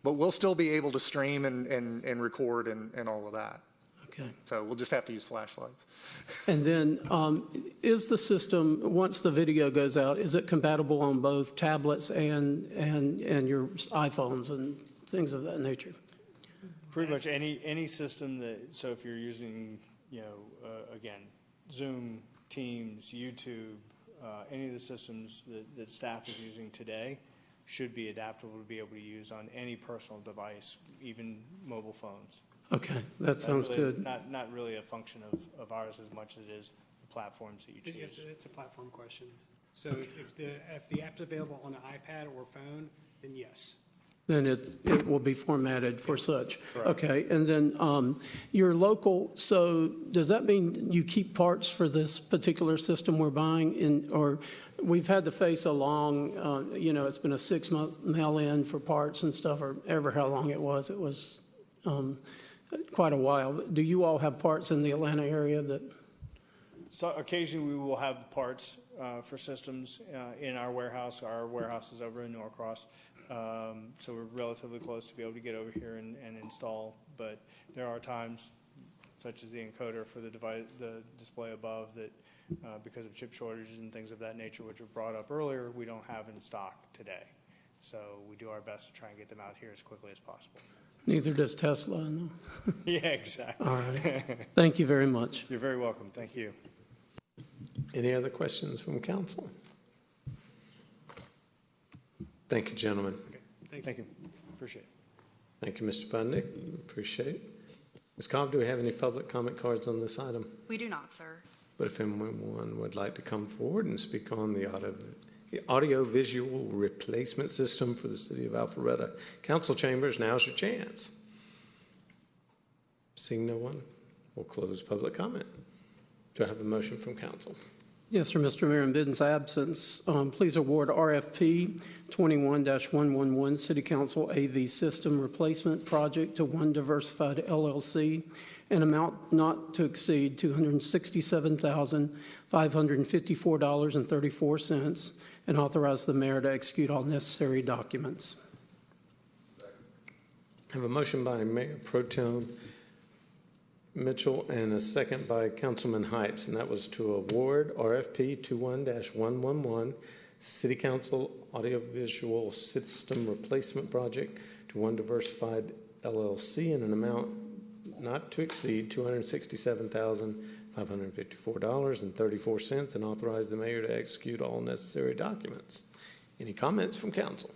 but we'll still be able to stream and record and all of that. Okay. So we'll just have to use flashlights. And then is the system, once the video goes out, is it compatible on both tablets and your iPhones and things of that nature? Pretty much any system that, so if you're using, again, Zoom, Teams, YouTube, any of the systems that staff is using today should be adaptable to be able to use on any personal device, even mobile phones. Okay, that sounds good. Not really a function of ours as much as it is the platforms that you choose. It's a platform question. So if the app's available on an iPad or phone, then yes. Then it will be formatted for such. Correct. Okay, and then your local, so does that mean you keep parts for this particular system we're buying or we've had to face a long, it's been a 6-month mail-in for parts and stuff or ever how long it was. It was quite a while. Do you all have parts in the Atlanta area that? So occasionally we will have parts for systems in our warehouse. Our warehouse is over in Norcross. So we're relatively close to be able to get over here and install, but there are times, such as the encoder for the display above, that because of chip shortages and things of that nature, which were brought up earlier, we don't have in stock today. So we do our best to try and get them out here as quickly as possible. Neither does Tesla, no? Yeah, exactly. All right. Thank you very much. You're very welcome. Thank you. Any other questions from council? Thank you, gentlemen. Okay. Thank you. Appreciate it. Thank you, Mr. Bundy. Appreciate it. Ms. Cobb, do we have any public comment cards on this item? We do not, sir. But if anyone would like to come forward and speak on the audio-visual replacement system for the city of Alpharetta, council chambers, now's your chance. Seeing no one, we'll close public comment. Do I have a motion from council? Yes, sir, Mr. Mayor. In Biden's absence, please award RFP 21-111 City Council AV System Replacement Project to One Diversified LLC, an amount not to exceed $267,554.34, and authorize the mayor to execute all necessary documents. I have a motion by Mayor Pro Tem Mitchell and a second by Councilman Hypes, and that was to award RFP 21-111 City Council Audiovisual System Replacement Project to One Diversified LLC in an amount not to exceed $267,554.34 and authorize the mayor to execute all necessary documents. Any comments from council?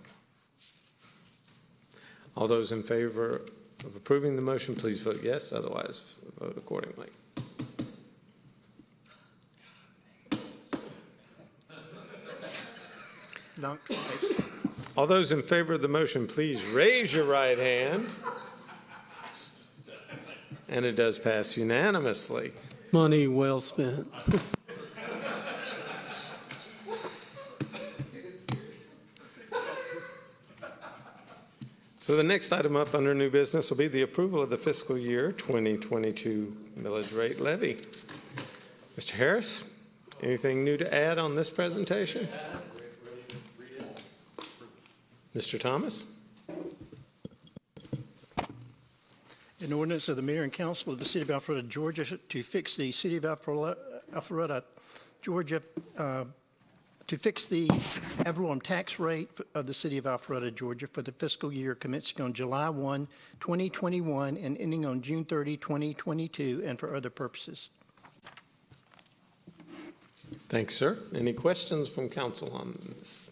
All those in favor of approving the motion, please vote yes. Otherwise, vote accordingly. All those in favor of the motion, please raise your right hand. And it does pass unanimously. Money well spent. So the next item up under new business will be the approval of the fiscal year 2022 millage rate levy. Mr. Harris, anything new to add on this presentation? Mr. Thomas? An ordinance of the mayor and council of the city of Alpharetta, Georgia, to fix the city of Alpharetta, Georgia, to fix the ad valorem tax rate of the city of Alpharetta, Georgia for the fiscal year commencing on July 1, 2021 and ending on June 30, 2022, and for other purposes. Thanks, sir. Any questions from council on this?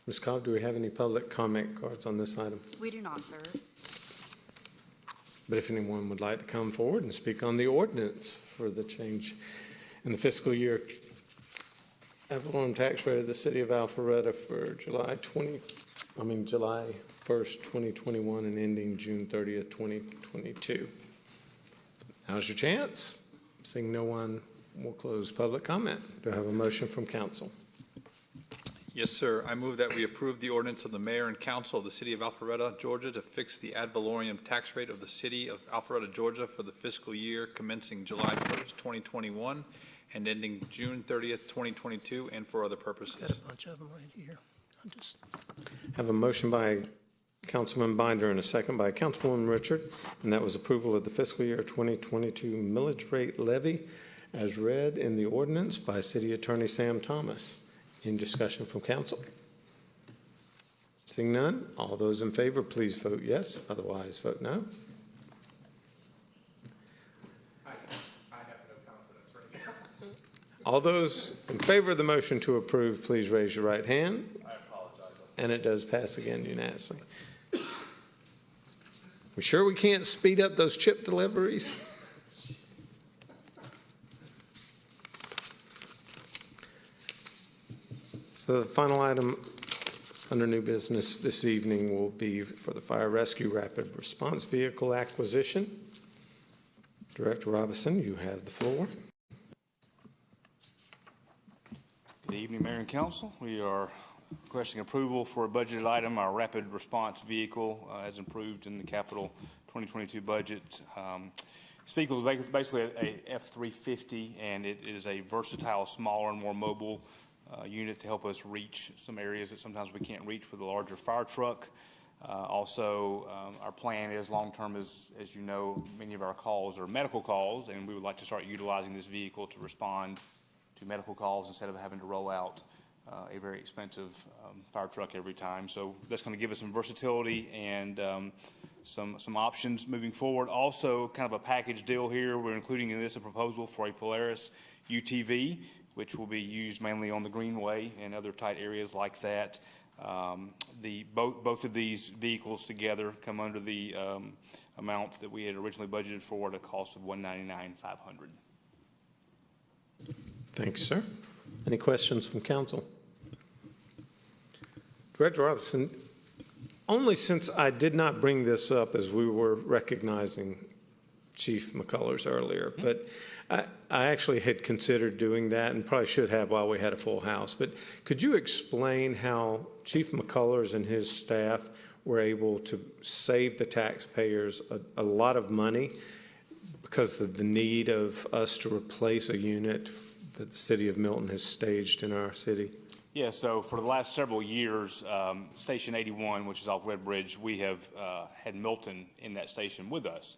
Ms. Cobb, do we have any public comment cards on this item? We do not, sir. But if anyone would like to come forward and speak on the ordinance for the change in the fiscal year ad valorem tax rate of the city of Alpharetta for July 1st, 2021, and ending June 30th, 2022. Now's your chance. Seeing no one, we'll close public comment. Do I have a motion from council? Yes, sir. I move that we approve the ordinance of the mayor and council of the city of Alpharetta, Georgia, to fix the ad valorem tax rate of the city of Alpharetta, Georgia for the fiscal year commencing July 1st, 2021 and ending June 30th, 2022, and for other purposes. Got a bunch of them right here. Have a motion by Councilman Binder and a second by Councilwoman Richard, and that was approval of the fiscal year 2022 millage rate levy as read in the ordinance by City Attorney Sam Thomas. Any discussion from council? Seeing none, all those in favor, please vote yes. Otherwise, vote no. I have no confidence right now. All those in favor of the motion to approve, please raise your right hand. I apologize. And it does pass again unanimously. We sure we can't speed up those chip deliveries? So the final item under new business this evening will be for the Fire Rescue Rapid Response Vehicle acquisition. Director Robinson, you have the floor. Good evening, Mayor and Council. We are requesting approval for a budgeted item, our rapid response vehicle, as improved in the capital 2022 budget. This vehicle is basically a F-350, and it is a versatile, smaller, and more mobile unit to help us reach some areas that sometimes we can't reach with a larger fire truck. Also, our plan is long-term, as you know, many of our calls are medical calls, and we would like to start utilizing this vehicle to respond to medical calls instead of having to roll out a very expensive fire truck every time. So that's going to give us some versatility and some options moving forward. Also, kind of a package deal here. We're including in this a proposal for a Polaris UTV, which will be used mainly on the Greenway and other tight areas like that. Both of these vehicles together come under the amount that we had originally budgeted for at a cost of $199,500. Thanks, sir. Any questions from council? Director Robinson, only since I did not bring this up as we were recognizing Chief McCullers earlier, but I actually had considered doing that and probably should have while we had a full house. But could you explain how Chief McCullers and his staff were able to save the taxpayers a lot of money because of the need of us to replace a unit that the city of Milton has staged in our city? Yeah, so for the last several years, Station 81, which is off Red Bridge, we have had Milton in that station with us.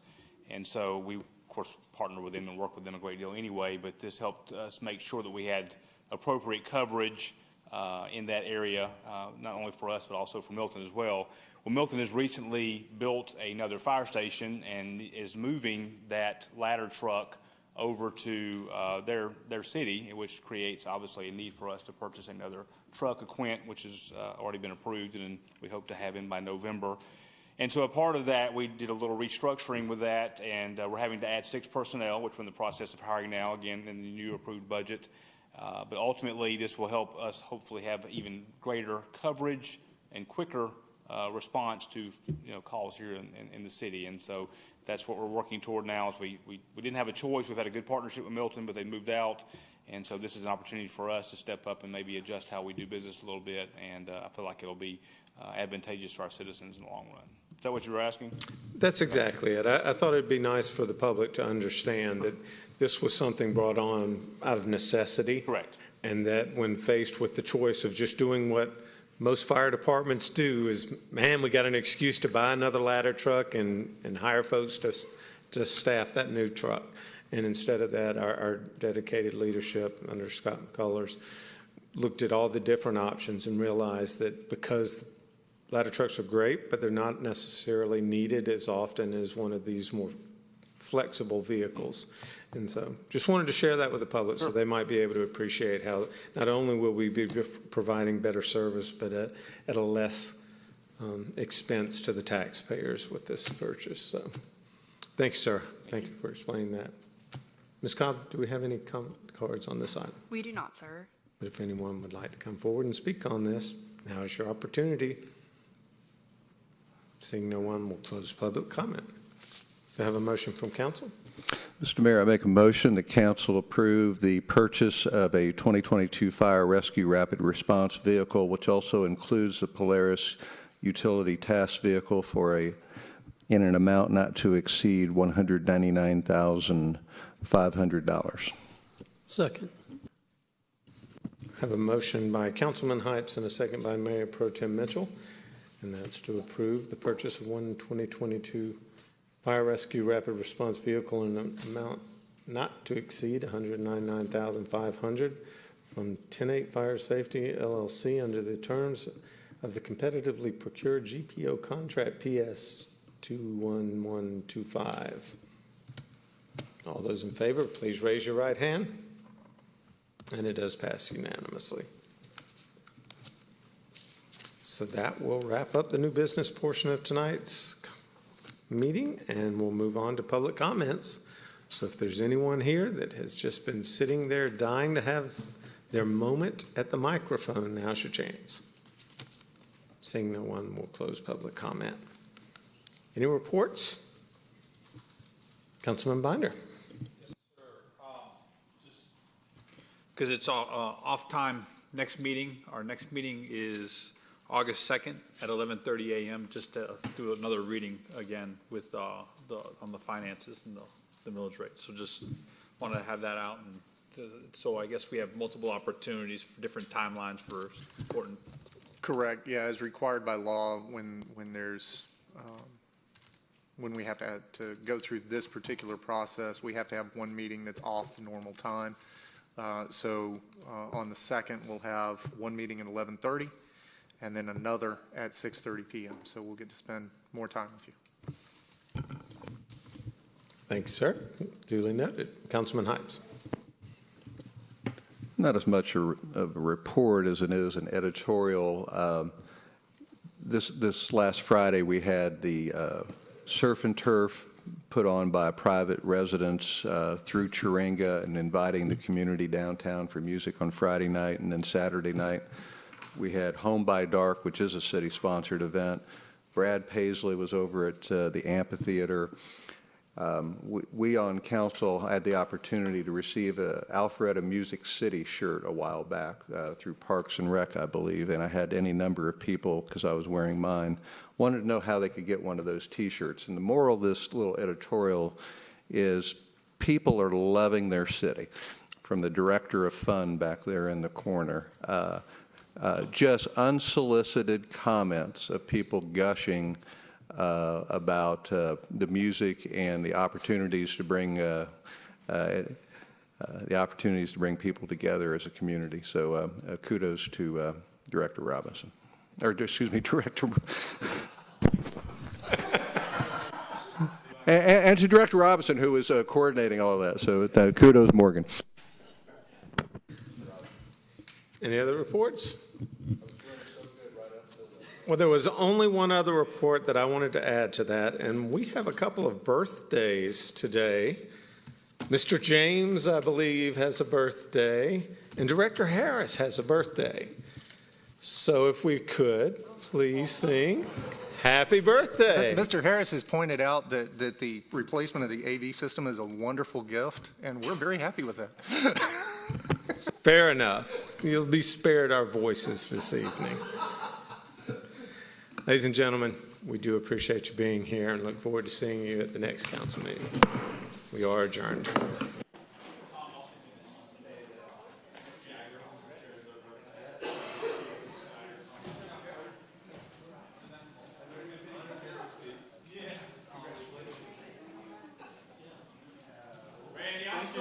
And so we, of course, partner with them and work with them a great deal anyway, but this helped us make sure that we had appropriate coverage in that area, not only for us, but also for Milton as well. Well, Milton has recently built another fire station and is moving that ladder truck over to their city, which creates obviously a need for us to purchase another truck, a Quint, which has already been approved, and we hope to have in by November. And so a part of that, we did a little restructuring with that, and we're having to add 6 personnel, which we're in the process of hiring now, again, in the new approved budget. But ultimately, this will help us hopefully have even greater coverage and quicker response to calls here in the city. And so that's what we're working toward now. Is we didn't have a choice. We've had a good partnership with Milton, but they moved out. And so this is an opportunity for us to step up and maybe adjust how we do business a little bit. And I feel like it'll be advantageous for our citizens in the long run. Is that what you were asking? That's exactly it. I thought it'd be nice for the public to understand that this was something brought on out of necessity. Correct. And that when faced with the choice of just doing what most fire departments do is, man, we got an excuse to buy another ladder truck and hire folks to staff that new truck. And instead of that, our dedicated leadership under Scott McCullers looked at all the different options and realized that because ladder trucks are great, but they're not necessarily needed as often as one of these more flexible vehicles. And so just wanted to share that with the public so they might be able to appreciate how not only will we be providing better service, but at a less expense to the taxpayers with this purchase. So thank you, sir. Thank you for explaining that. Ms. Cobb, do we have any comment cards on this item? We do not, sir. But if anyone would like to come forward and speak on this, now is your opportunity. Seeing no one, we'll close public comment. Do I have a motion from council? Mr. Mayor, I make a motion that council approve the purchase of a 2022 Fire Rescue Rapid Response Vehicle, which also includes the Polaris Utility Task Vehicle in an amount not to exceed $199,500. Second. I have a motion by Councilman Heitz and a second by Mayor Pro Tem Mitchell, and that's to approve the purchase of one 2022 Fire Rescue Rapid Response Vehicle in an amount not to exceed $199,500 from 108 Fire Safety LLC under the terms of the competitively procured GPO contract PS 21125. All those in favor, please raise your right hand. And it does pass unanimously. So that will wrap up the new business portion of tonight's meeting, and we'll move on to public comments. So if there's anyone here that has just been sitting there dying to have their moment at the microphone, now's your chance. Seeing no one, we'll close public comment. Any reports? Councilman Binder. Because it's off time, our next meeting is August 2nd at 11:30 a.m. just to do another reading again with on the finances and the millage rate. So just want to have that out, and so I guess we have multiple opportunities for different timelines for important. Correct. Yeah, as required by law, when we have to go through this particular process, we have to have one meeting that's off the normal time. So on the 2nd, we'll have one meeting at 11:30 and then another at 6:30 p.m. So we'll get to spend more time with you. Thank you, sir. Duly noted. Councilman Heitz. Not as much of a report as it is an editorial. This last Friday, we had the surf and turf put on by private residents through Chiringa and inviting the community downtown for music on Friday night. And then Saturday night, we had Home by Dark, which is a city-sponsored event. Brad Paisley was over at the amphitheater. We on council had the opportunity to receive a Alpharetta Music City shirt a while back through Parks and Rec, I believe, and I had any number of people, because I was wearing mine, wanted to know how they could get one of those T-shirts. And the moral of this little editorial is people are loving their city, from the director of fun back there in the corner. Just unsolicited comments of people gushing about the music and the opportunities to bring people together as a community. So kudos to Director Robinson, or excuse me, Director. and to Director Robinson, who was coordinating all of that. So kudos, Morgan. Any other reports? Well, there was only one other report that I wanted to add to that, and we have a couple of birthdays today. Mr. James, I believe, has a birthday, and Director Harris has a birthday. So if we could, please sing happy birthday. Mr. Harris has pointed out that the replacement of the AV system is a wonderful gift, and we're very happy with that. Fair enough. You'll be spared our voices this evening. Ladies and gentlemen, we do appreciate you being here and look forward to seeing you at the next council meeting. We are adjourned.